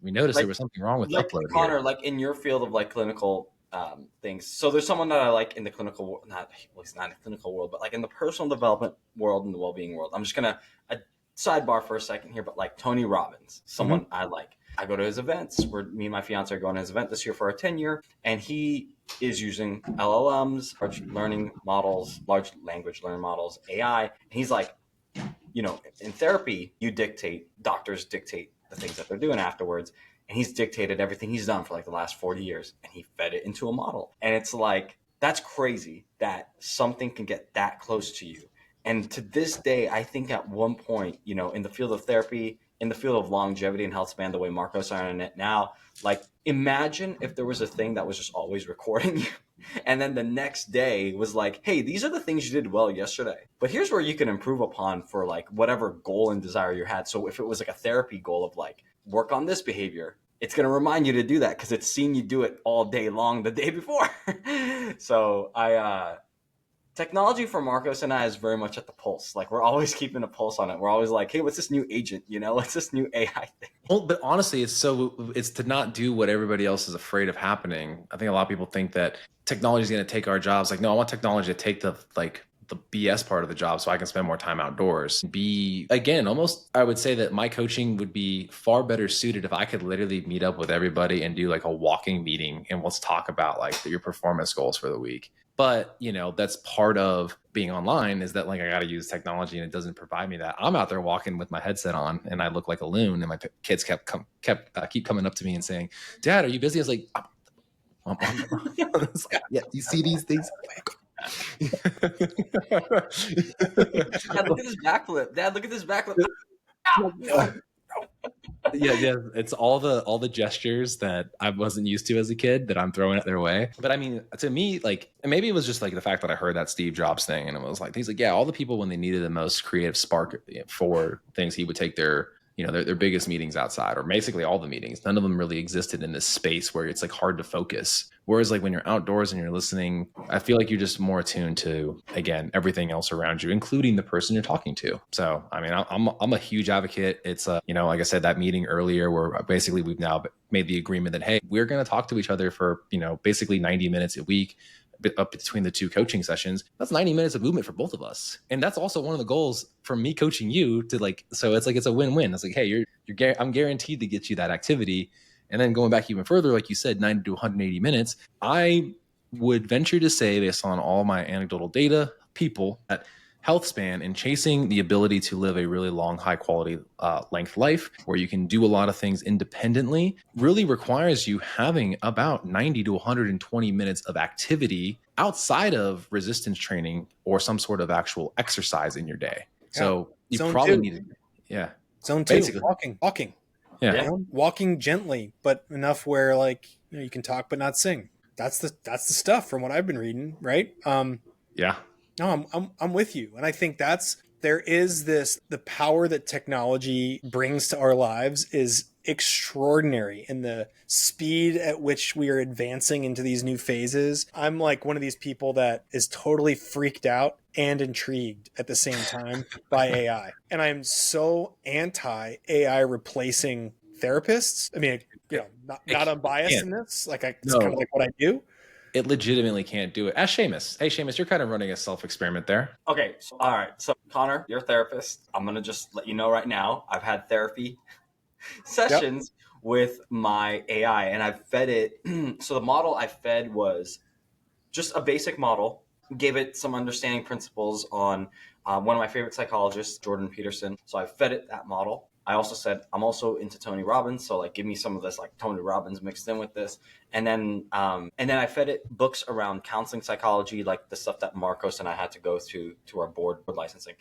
we noticed there was something wrong with upload Connor, here. like in your field of like clinical things. So there's someone that I like in the clinical, he's not in the clinical world, but like in the personal development world and the well-being world. I'm just going to sidebar for a second here, but like Tony Robbins, someone I like. I go to his events. Me and my fiance are going to his event this year for our 10-year, and he is using LLMs, large language learning models, AI. And he's like, in therapy, doctors dictate the things that they're doing afterwards. And he's dictated everything he's done for like the last 40 years, and he fed it into a model. And it's like, that's crazy that something can get that close to you. And to this day, I think at one point, in the field of therapy, in the field of longevity and health span, the way Marcos are in it now, like imagine if there was a thing that was just always recording you. And then the next day was like, hey, these are the things you did well yesterday, but here's where you can improve upon for like whatever goal and desire you had. So if it was like a therapy goal of like, work on this behavior, it's going to remind you to do that because it's seen you do it all day long the day before. So technology for Marcos and I is very much at the pulse. Like we're always keeping a pulse on it. We're always like, hey, what's this new agent? What's this new AI thing? Well, but honestly, it's to not do what everybody else is afraid of happening. I think a lot of people think that technology is going to take our jobs. Like, no, I want technology to take the BS part of the job so I can spend more time outdoors. Almost, I would say that my coaching would be far better suited if I could literally meet up with everybody and do like a walking meeting and let's talk about like your performance goals for the week. But, that's part of being online, is that like I got to use technology and it doesn't provide me that. I'm out there walking with my headset on and I look like a loon, and my kids keep coming up to me and saying, Dad, are you busy? I was like, yeah, you see these things? Dad, look at this backflip. Dad, look at this backflip. Yeah, it's all the gestures that I wasn't used to as a kid that I'm throwing at their way. But I mean, to me, like, and maybe it was just like the fact that I heard that Steve Jobs thing, and it was like, he's like, yeah, all the people when they needed the most creative spark for things, he would take their biggest meetings outside, or basically all the meetings. None of them really existed in this space where it's like hard to focus. Whereas like when you're outdoors and you're listening, I feel like you're just more attuned to, again, everything else around you, including the person you're talking to. So, I mean, I'm a huge advocate. It's like I said, that meeting earlier where basically we've now made the agreement that, hey, we're going to talk to each other for, basically 90 minutes a week up between the two coaching sessions. That's 90 minutes of movement for both of us. And that's also one of the goals from me coaching you to like, so it's like, it's a win-win. It's like, hey, I'm guaranteed to get you that activity. And then going back even further, like you said, 90 to 180 minutes, I would venture to say, based on all my anecdotal data, people that health span and chasing the ability to live a really long, high quality length life where you can do a lot of things independently really requires you having about 90 to 120 minutes of activity outside of resistance training or some sort of actual exercise in your day. Yeah. So you Zone probably 2. need to, yeah. Zone 2, basically. walking. Yeah. Walking gently, but enough where like, you can talk but not sing. That's the stuff from what I've been reading, right? Yeah. No, I'm with you. And I think there is the power that technology brings to our lives is extraordinary in the speed at which we are advancing into these new phases. I'm like one of these people that is totally freaked out and intrigued at the same time by AI. And I'm so anti AI replacing therapists. I mean, not unbiased in this. Like, it's kind No, of like what I do. it legitimately can't do it. Ask Seamus. Hey, Seamus, you're kind of running a self-experiment there. Okay, so, all right. So Connor, you're a therapist. I'm gonna just let you know right now. I've had therapy Yep. sessions with my AI, and I've fed it. So the model I fed was just a basic model. Gave it some understanding principles on one of my favorite psychologists, Jordan Peterson. So I fed it that model. I also said I'm also into Tony Robbins, so like give me some of this like Tony Robbins mixed in with this, and then I fed it books around counseling psychology, like the stuff that Marcos and I had to go to our board licensing,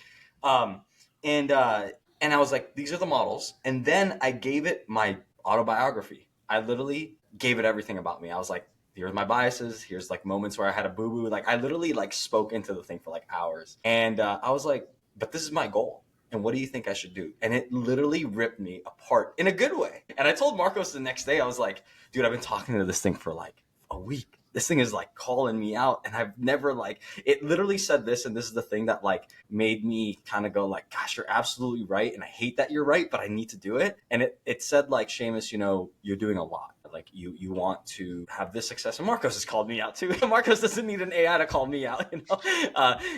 um, and I was like, these are the models, and then I gave it my autobiography. I literally gave it everything about me. I was like, here's my biases. Here's like moments where I had a boo boo. Like I literally like spoke into the thing for like hours, and I was like, but this is my goal. And what do you think I should do? And it literally ripped me apart in a good way. And I told Marcos the next day, I was like, dude, I've been talking to this thing for like a week. This thing is like calling me out. And I've never like, it literally said this. And this is the thing that like made me kind of go like, gosh, you're absolutely right. And I hate that you're right, but I need to do it. And it said like, Seamus, you're doing a lot. Like you want to have this success. And Marcos has called me out too. Marcos doesn't need an AI to call me out.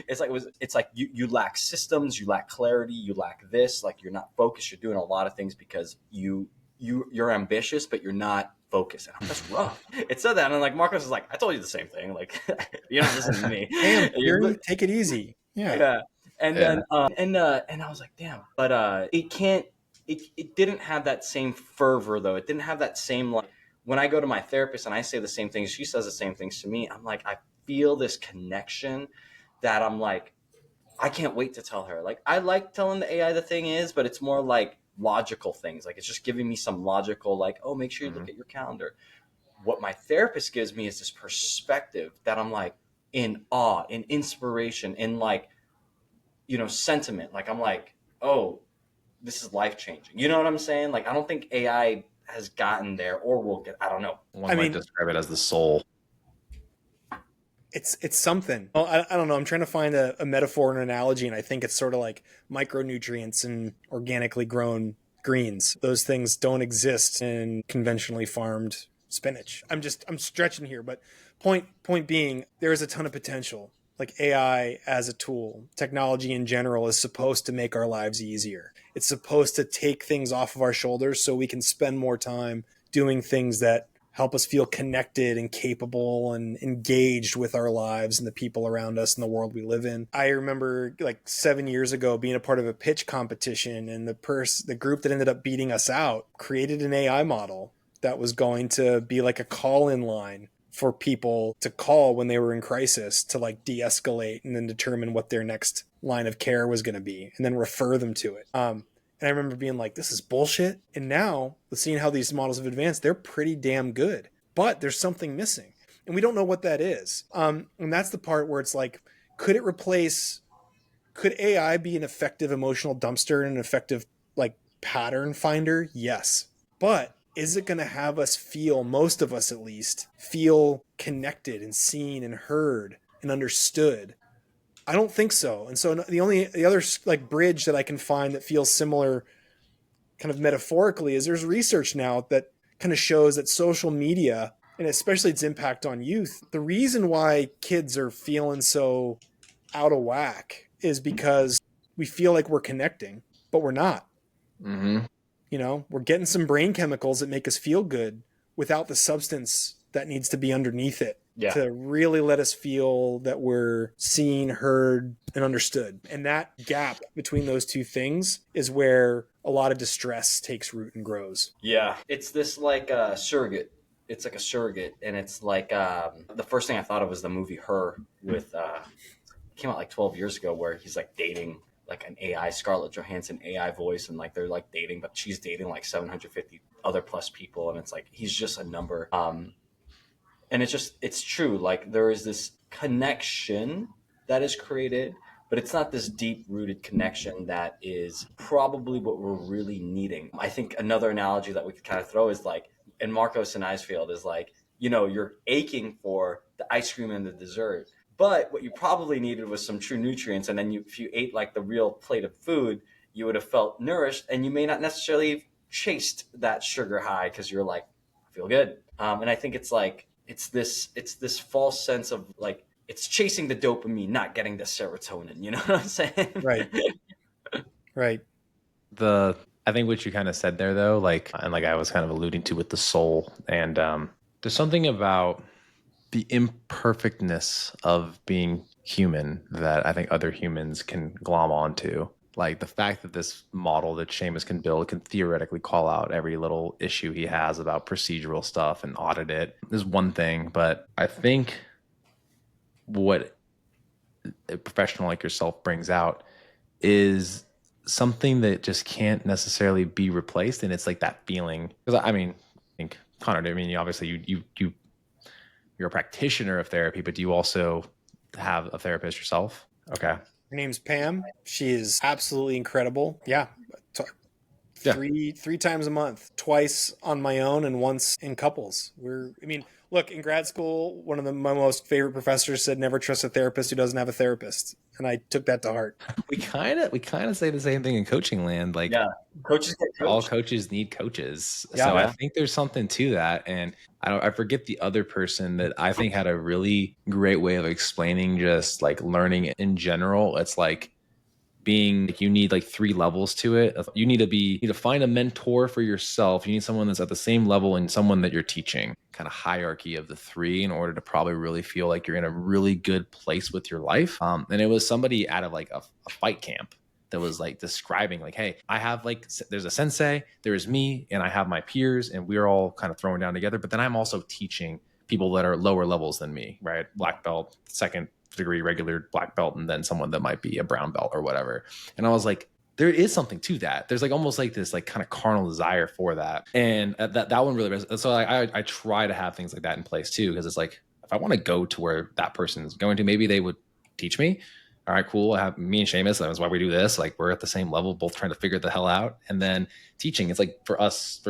It's like you lack systems, you lack clarity, you lack this. Like you're not focused. You're doing a lot of things because you're ambitious, but you're not focused. And that's rough. It said that, and like Marcos is like, I told you the same thing. Like you're not listening to me. Damn, take it easy. Yeah. And then and I was like, damn. But it can't. It didn't have that same fervor though. It didn't have that same like when I go to my therapist and I say the same things, she says the same things to me. I'm like, I feel this connection that I'm like, I can't wait to tell her. Like, I like telling the AI the thing is, but it's more like logical things. Like, it's just giving me some logical, like, oh, make sure you look at your calendar. What my therapist gives me is this perspective that I'm like in awe, in inspiration, in like, sentiment. Like, I'm like, oh, this is life changing. You know what I'm saying? Like, I don't think AI has gotten there or will get, I don't know. One might describe it as the soul. It's something. Well, I don't know. I'm trying to find a metaphor and an analogy, and I think it's sort of like micronutrients in organically grown greens. Those things don't exist in conventionally farmed spinach. I'm stretching here, but point being, there is a ton of potential. Like AI as a tool, technology in general is supposed to make our lives easier. It's supposed to take things off of our shoulders so we can spend more time doing things that help us feel connected and capable and engaged with our lives and the people around us and the world we live in. I remember like 7 years ago being a part of a pitch competition, and the group that ended up beating us out created an AI model that was going to be like a call-in line for people to call when they were in crisis to like de-escalate and then determine what their next line of care was going to be and then refer them to it. And I remember being like, this is bullshit. And now, seeing how these models have advanced, they're pretty damn good. But there's something missing. And we don't know what that is. And that's the part where it's like, could AI be an effective emotional dumpster and an effective like pattern finder? Yes. But is it going to have us feel, most of us at least, feel connected and seen and heard and understood? I don't think so. And so the other like bridge that I can find that feels similar kind of metaphorically is there's research now that kind of shows that social media, and especially its impact on youth, the reason why kids are feeling so out of whack is because we feel like we're connecting, but we're not. Mm-hmm. We're getting some brain chemicals that make us feel good without the substance that needs to be underneath it to really let us feel that we're seen, heard, and understood. And that gap between those two things is where a lot of distress takes root and grows. Yeah. It's this like surrogate. It's like a surrogate. And it's like the first thing I thought of was the movie Her with, came out like 12 years ago, where he's like dating like an AI, Scarlett Johansson AI voice, and like they're like dating, but she's dating like 750 other plus people, and it's like he's just a number. And it's true. Like there is this connection that is created, but it's not this deep rooted connection that is probably what we're really needing. I think another analogy that we could kind of throw is like in Marcos and I's field is like, you're aching for the ice cream and the dessert, but what you probably needed was some true nutrients. And then if you ate like the real plate of food, you would have felt nourished, and you may not necessarily chased that sugar high because you're like, I feel good. And I think it's like, it's this false sense of like, it's chasing the dopamine, not getting the serotonin. You know what I'm saying? Right. Right. I think what you kind of said there though, like, and like I was kind of alluding to with the soul, and there's something about the imperfectness of being human that I think other humans can glom onto. Like the fact that this model that Seamus can build can theoretically call out every little issue he has about procedural stuff and audit it is one thing. But I think what a professional like yourself brings out is something that just can't necessarily be replaced. And it's like that feeling. Because I mean, I think Connor, I mean, obviously you're a practitioner of therapy, but do you also have a therapist yourself? Okay. Her name's Pam. She is absolutely incredible. Yeah. Three times a month, twice on my own and once in couples. Look, in grad school, one of my most favorite professors said, never trust a therapist who doesn't have a therapist. And I took that to heart. We kind of say the same thing in coaching land. Like, Yeah, coaches get coached. All coaches need coaches. Yeah, so yeah. I think there's something to that. And I forget the other person that I think had a really great way of explaining just like learning in general. It's like being like, you need like 3 levels to it. You need to find a mentor for yourself. You need someone that's at the same level and someone that you're teaching, kind of hierarchy of the 3 in order to probably really feel like you're in a really good place with your life. And it was somebody out of like a fight camp that was like describing like, hey, I have like, there's a sensei, there's me, and I have my peers, and we're all kind of throwing down together. But then I'm also teaching people that are lower levels than me, right? Black belt, second degree regular black belt, and then someone that might be a brown belt or whatever. And I was like, there is something to that. There's like almost like this like kind of carnal desire for that. And that one really resonates. So I try to have things like that in place too, because it's like, if I want to go to where that person is going to, maybe they would teach me. All right, cool. I have me and Seamus. That's why we do this. Like we're at the same level, both trying to figure the hell out. And then teaching, it's like for us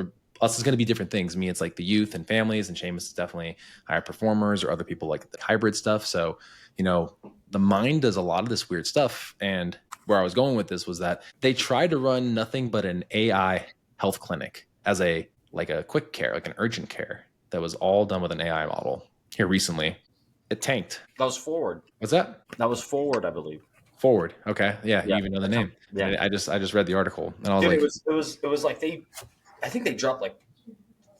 it's going to be different things. Me, it's like the youth and families, and Seamus is definitely higher performers or other people like the hybrid stuff. So, the mind does a lot of this weird stuff. And where I was going with this was that they tried to run nothing but an AI health clinic as a quick care, like an urgent care that was all done with an AI model here recently. It tanked. That was Forward. What's that? That was Forward, I believe. Forward. Okay. Yeah. Yeah. You even know the name. Yeah. I just read the article and I was Dude, like, it was like I think they dropped like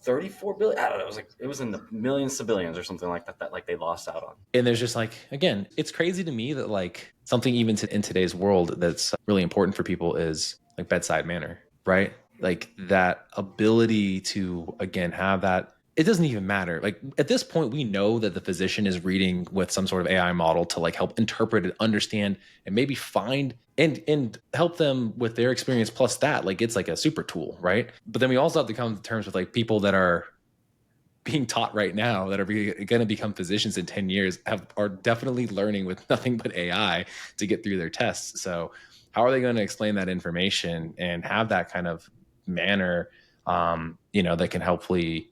34 billion. I don't know. It was in the millions to billions or something like that like they lost out on. and there's just like, again, it's crazy to me that like something even in today's world that's really important for people is like bedside manner, right? Like that ability to, again, have that. It doesn't even matter. Like at this point, we know that the physician is reading with some sort of AI model to like help interpret and understand and maybe find and help them with their experience. Plus that, like it's like a super tool, right? But then we also have to come to terms with like people that are being taught right now that are going to become physicians in 10 years are definitely learning with nothing but AI to get through their tests. So how are they going to explain that information and have that kind of manner, that can hopefully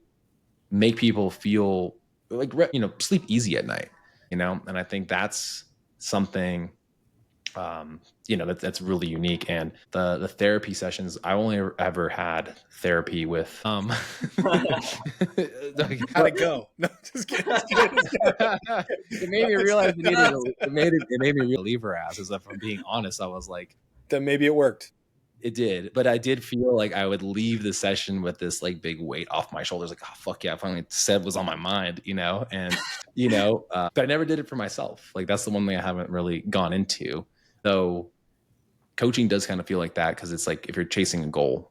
make people feel like, sleep easy at night, and I think that's something, that's really unique. And the therapy sessions, I only ever had therapy with, How'd it go? No, just kidding. it made me realize it made me real lever ass. As if I'm being honest, I was like, Then maybe it worked. it did, but I did feel like I would leave the session with this like big weight off my shoulders. Like, oh fuck yeah, I finally said was on my mind, and but I never did it for myself. Like that's the one thing I haven't really gone into. Though coaching does kind of feel like that because it's like if you're chasing a goal,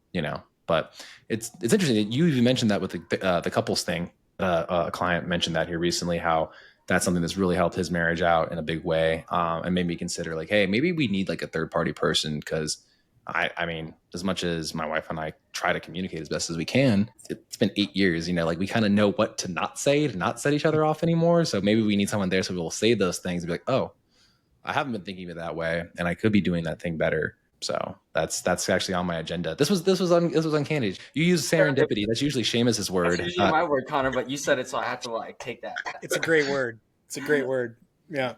But it's interesting. You even mentioned that with the couples thing. A client mentioned that here recently, how that's something that's really helped his marriage out in a big way, and made me consider like, hey, maybe we need like a third party person because. I mean, as much as my wife and I try to communicate as best as we can, it's been 8 years, like we kind of know what to not say, to not set each other off anymore. So maybe we need someone there so we'll say those things and be like, oh, I haven't been thinking of it that way, and I could be doing that thing better. So that's actually on my agenda. This was uncanny. You use serendipity. That's usually Seamus's That's word. usually my word, Connor, but you said it, so I had to like take that. It's a great word. It's a great word. Yeah.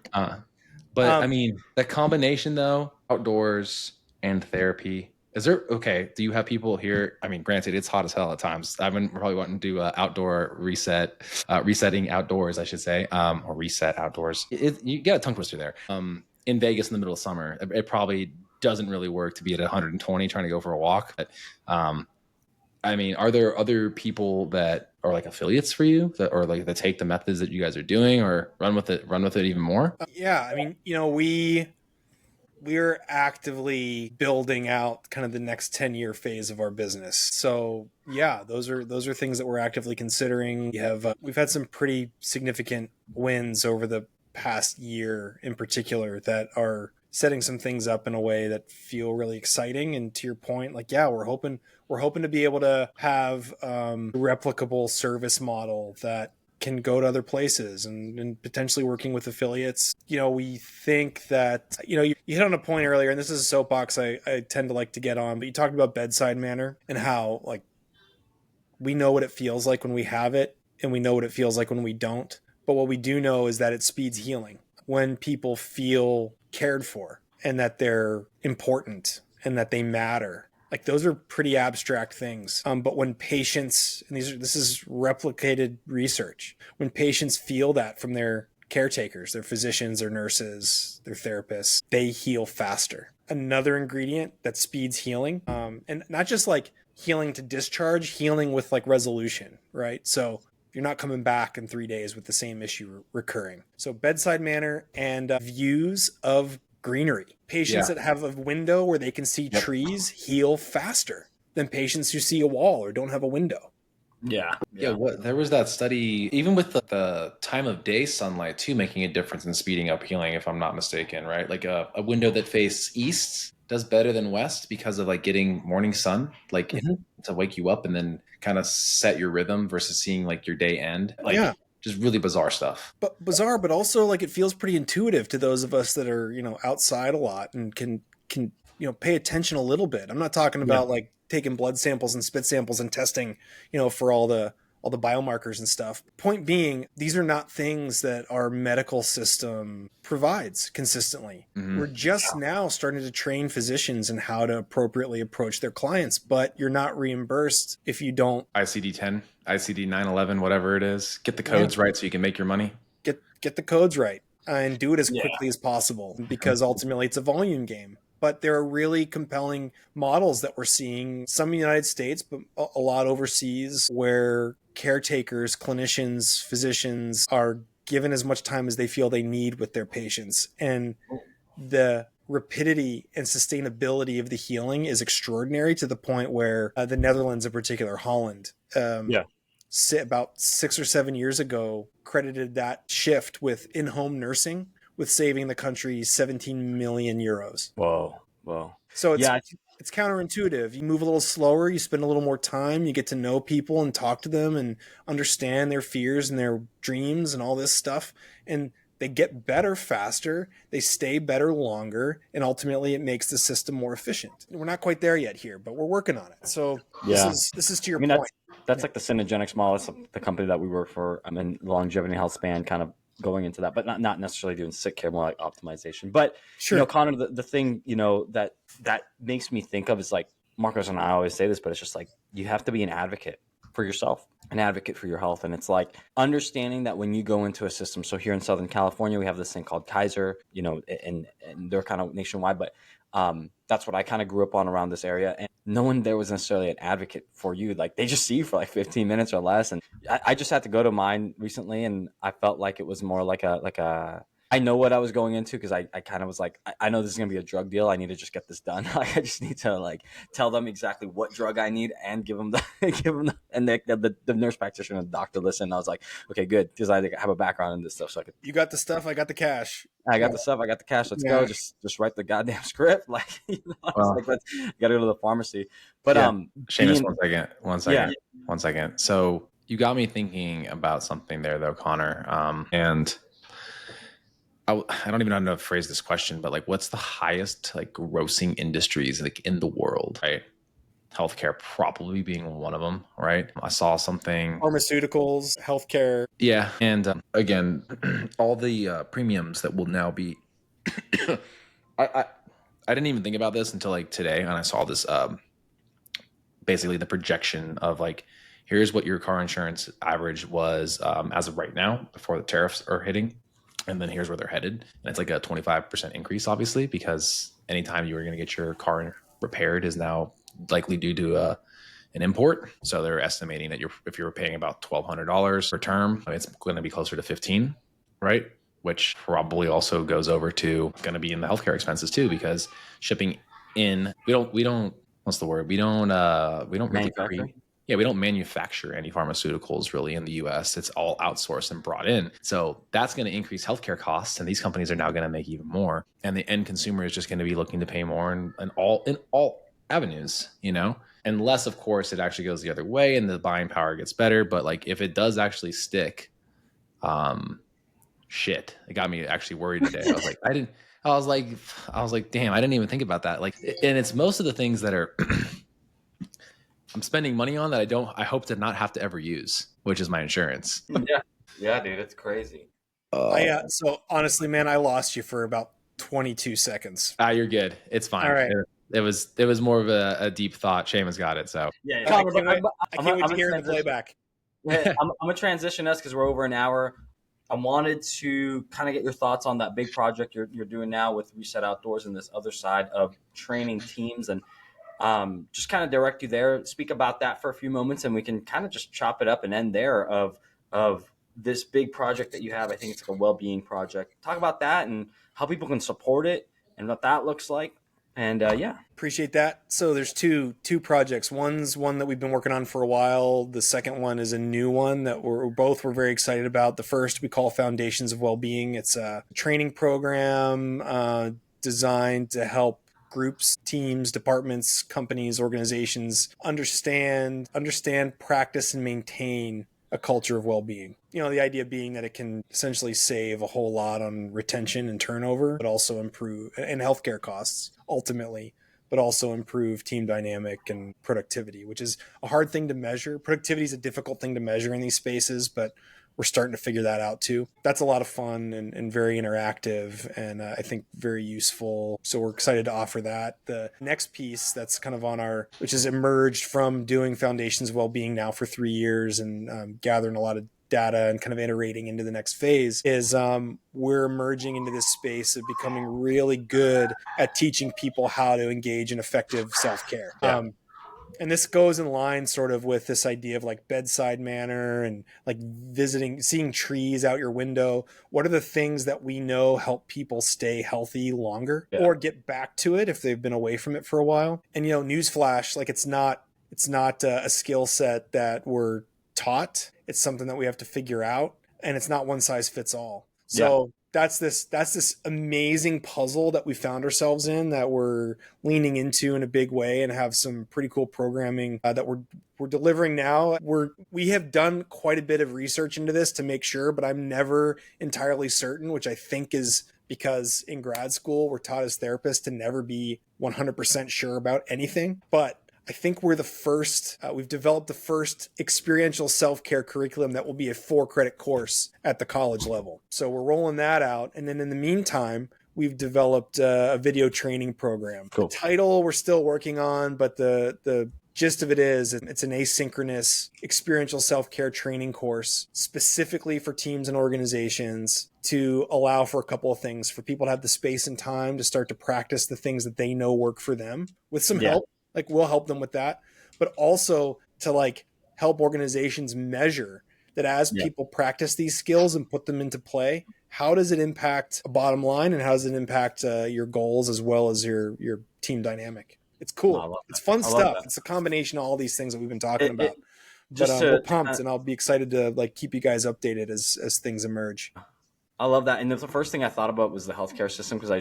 But I mean, the combination though, outdoors and therapy. Is there okay? Do you have people here? I mean, granted, it's hot as hell at times. I've been probably wanting to do outdoor resetting outdoors, I should say, or reset outdoors. You get a tongue twister there. In Vegas in the middle of summer, it probably doesn't really work to be at 120 trying to go for a walk. But I mean, are there other people that are like affiliates for you that, or like that take the methods that you guys are doing or run with it even more? Yeah. I mean, we're actively building out kind of the next 10-year phase of our business. So yeah, those are things that we're actively considering. We've had some pretty significant wins over the past year in particular that are setting some things up in a way that feel really exciting. And to your point, like, yeah, we're hoping to be able to have a replicable service model that can go to other places and potentially working with affiliates. We think that, you hit on a point earlier, and this is a soapbox I tend to like to get on, but you talked about bedside manner and how like we know what it feels like when we have it and we know what it feels like when we don't. But what we do know is that it speeds healing when people feel cared for and that they're important and that they matter. Like those are pretty abstract things. But when patients, and this is replicated research, when patients feel that from their caretakers, their physicians, their nurses, their therapists, they heal faster. Another ingredient that speeds healing, and not just like healing to discharge, healing with like resolution, right? So you're not coming back in 3 days with the same issue recurring. So bedside manner and views of greenery. Patients that have a window where they can see trees heal faster than patients who see a wall or don't have a window. Yeah. There was that study, even with the time of day sunlight too, making a difference in speeding up healing, if I'm not mistaken, right? Like a window that faces east does better than west because of like getting morning sun, like to wake you up and then kind of set your rhythm versus seeing like your day end. Like, just really bizarre stuff. But bizarre, but also like it feels pretty intuitive to those of us that are, outside a lot and can pay attention a little bit. I'm not talking about like taking blood samples and spit samples and testing, for all the biomarkers and stuff. Point being, these are not things that our medical system provides consistently. We're just now starting to train physicians in how to appropriately approach their clients, but you're not reimbursed if you don't ICD-10, ICD-911, whatever it is. Get the codes right so you can make your money. Get the codes right and do it as quickly as possible, because ultimately it's a volume game. But there are really compelling models that we're seeing, some in the United States, but a lot overseas, where caretakers, clinicians, physicians are given as much time as they feel they need with their patients. And the rapidity and sustainability of the healing is extraordinary, to the point where the Netherlands in particular, Holland, about 6 or 7 years ago, credited that shift with in-home nursing with saving the country 17 million euros. Whoa. So it's counterintuitive. You move a little slower, you spend a little more time, you get to know people and talk to them and understand their fears and their dreams and all this stuff. And they get better faster, they stay better longer, and ultimately it makes the system more efficient. We're not quite there yet here, but we're working on it. So this is to your point. That's like the Synergenics model. That's the company that we work for. I'm in longevity health span, kind of going into that, but not necessarily doing sick care, more like optimization. But Connor, the thing that makes me think of is like Marcos and I always say this, but it's just like you have to be an advocate for yourself, an advocate for your health. And it's like understanding that when you go into a system. So here in Southern California, we have this thing called Kaiser, and they're kind of nationwide, but that's what I kind of grew up on around this area. And no one there was necessarily an advocate for you. Like they just see you for like 15 minutes or less. And I just had to go to mine recently, and I felt like it was more like a I know what I was going into, because I kind of was like, I know this is going to be a drug deal. I need to just get this done. Like I just need to like tell them exactly what drug I need and give them and the nurse practitioner and the doctor listened. I was like, okay, good, because I have a background in this stuff. So you got the stuff, I got the cash. I got the stuff, I got the cash. Let's go. Just write the goddamn script. Like, like got to go to the pharmacy. But Seamus, one second. So you got me thinking about something there, though, Connor. And I don't even know how to phrase this question, but like, what's the highest like grossing industries like in the world, right? Healthcare probably being one of them, right? I saw something. Pharmaceuticals, healthcare. Yeah. And again, all the premiums that will now be, I, I, I didn't even think about this until like today. And I saw this, basically the projection of like, here's what your car insurance average was as of right now before the tariffs are hitting. And then here's where they're headed. And it's like a 25% increase, obviously, because anytime you were going to get your car repaired is now likely due to an import. So they're estimating that if you're paying about $1,200 per term, it's going to be closer to 15, right? Which probably also goes over to going to be in the healthcare expenses too, because shipping in, we don't, what's the word? We don't really Manufacturing. we don't manufacture any pharmaceuticals really in the US. It's all outsourced and brought in. So that's going to increase healthcare costs. And these companies are now going to make even more. And the end consumer is just going to be looking to pay more in all avenues, unless of course it actually goes the other way and the buying power gets better. But like if it does actually stick, shit, it got me actually worried today. I was like, damn, I didn't even think about that. Like, and it's most of the things that are I'm spending money on that I hope to not have to ever use, which is my insurance. Yeah, dude, it's crazy. So honestly, man, I lost you for about 22 seconds. You're good. It's fine. All right. It was more of a deep thought. Seamus got it. So Yeah, I can't wait to hear the playback. I'm gonna transition us because we're over an hour. I wanted to kind of get your thoughts on that big project you're doing now with Reset Outdoors and this other side of training teams, and just kind of direct you there. Speak about that for a few moments, and we can kind of just chop it up and end there of this big project that you have. I think it's like a well-being project. Talk about that and how people can support it and what that looks like. And yeah, Appreciate that. So there's two projects. One's one that we've been working on for a while. The second one is a new one that we're very excited about. The first we call Foundations of Wellbeing. It's a training program designed to help groups, teams, departments, companies, organizations understand, practice, and maintain a culture of well-being. The idea being that it can essentially save a whole lot on retention and turnover, but also improve and healthcare costs ultimately, but also improve team dynamic and productivity, which is a hard thing to measure. Productivity is a difficult thing to measure in these spaces, but we're starting to figure that out too. That's a lot of fun and very interactive, and I think very useful. So we're excited to offer that. The next piece that's kind of which has emerged from doing Foundations of Wellbeing now for 3 years and gathering a lot of data and kind of iterating into the next phase is we're emerging into this space of becoming really good at teaching people how to engage in effective self-care. Yeah. And this goes in line sort of with this idea of like bedside manner and like seeing trees out your window. What are the things that we know help people stay healthy longer or get back to it if they've been away from it for a while? And, newsflash, like it's not a skill set that we're taught. It's something that we have to figure out, and it's not one size fits all. So that's this amazing puzzle that we found ourselves in that we're leaning into in a big way and have some pretty cool programming that we're delivering now. We have done quite a bit of research into this to make sure, but I'm never entirely certain, which I think is because in grad school we're taught as therapists to never be 100% sure about anything. But I think we're the first, we've developed the first experiential self-care curriculum that will be a 4-credit course at the college level. So we're rolling that out. And then in the meantime, we've developed a video training program. Cool. The title we're still working on, but the gist of it is it's an asynchronous experiential self-care training course specifically for teams and organizations to allow for a couple of things, for people to have the space and time to start to practice the things that they know work for them with some help. Like we'll help them with that, but also to like help organizations measure that as people practice these skills and put them into play, how does it impact a bottom line and how does it impact your goals as well as your team dynamic? It's cool. It's fun stuff. It's a combination of all these things that we've been talking about. We're pumped, and I'll be excited to like keep you guys updated as things emerge. I love that. And the first thing I thought about was the healthcare system because I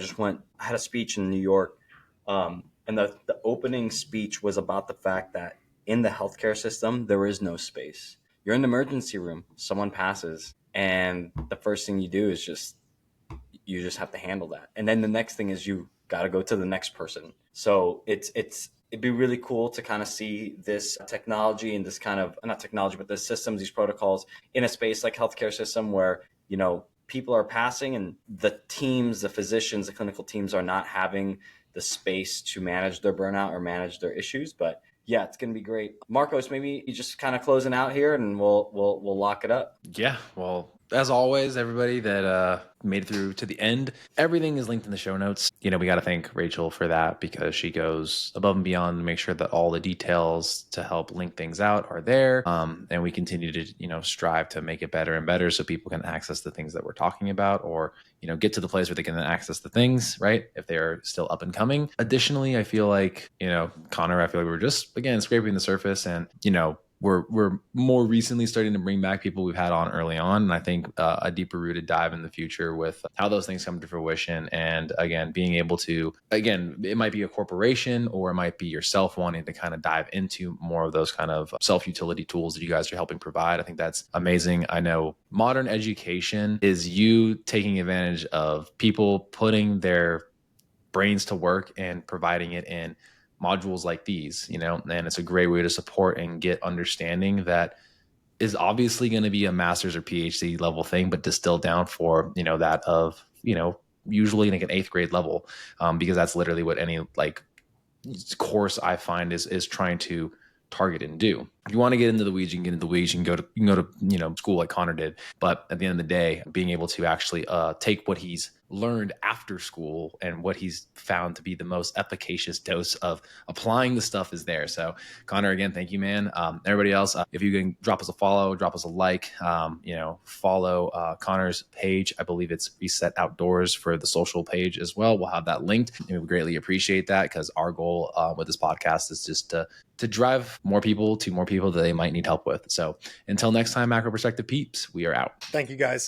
had a speech in New York. And the opening speech was about the fact that in the healthcare system, there is no space. You're in the emergency room, someone passes, and the first thing you do is just you just have to handle that. And then the next thing is you got to go to the next person. So it'd be really cool to kind of see this technology and this kind of, not technology, but the systems, these protocols in a space like healthcare system where, you know, people are passing and the teams, the physicians, the clinical teams are not having the space to manage their burnout or manage their issues. But yeah, it's going to be great. Marcos, maybe you just kind of closing out here and we'll lock it up. Yeah. Well, as always, everybody that made it through to the end, everything is linked in the show notes. You know, we got to thank Rachel for that because she goes above and beyond to make sure that all the details to help link things out are there. And we continue to, you know, strive to make it better and better so people can access the things that we're talking about, or, you know, get to the place where they can access the things, right? If they're still up and coming. Additionally, I feel like, you know, Connor, I feel like we're just, again, scraping the surface, and, you know, we're more recently starting to bring back people we've had on early on. And I think a deeper rooted dive in the future with how those things come to fruition. And again, being able to, again, it might be a corporation or it might be yourself wanting to kind of dive into more of those kind of self-utility tools that you guys are helping provide. I think that's amazing. I know modern education is you taking advantage of people putting their brains to work and providing it in modules like these, you know, and it's a great way to support and get understanding that is obviously going to be a master's or PhD level thing, but distilled down for, you know, that of, you know, usually like an 8th grade level, because that's literally what any like course I find is trying to target and do. If you want to get into the weeds, you can get into the weeds. You can go to you know, school like Connor did. But at the end of the day, being able to actually take what he's learned after school and what he's found to be the most efficacious dose of applying the stuff is there. So Connor, again, thank you, man. Everybody else, if you can drop us a follow, drop us a like, you know, follow Connor's page. I believe it's Reset Outdoors for the social page as well. We'll have that linked, and we greatly appreciate that, because our goal with this podcast is just to drive more people to more people that they might need help with. So until next time, Macro Perspective peeps, we are out. Thank you, guys.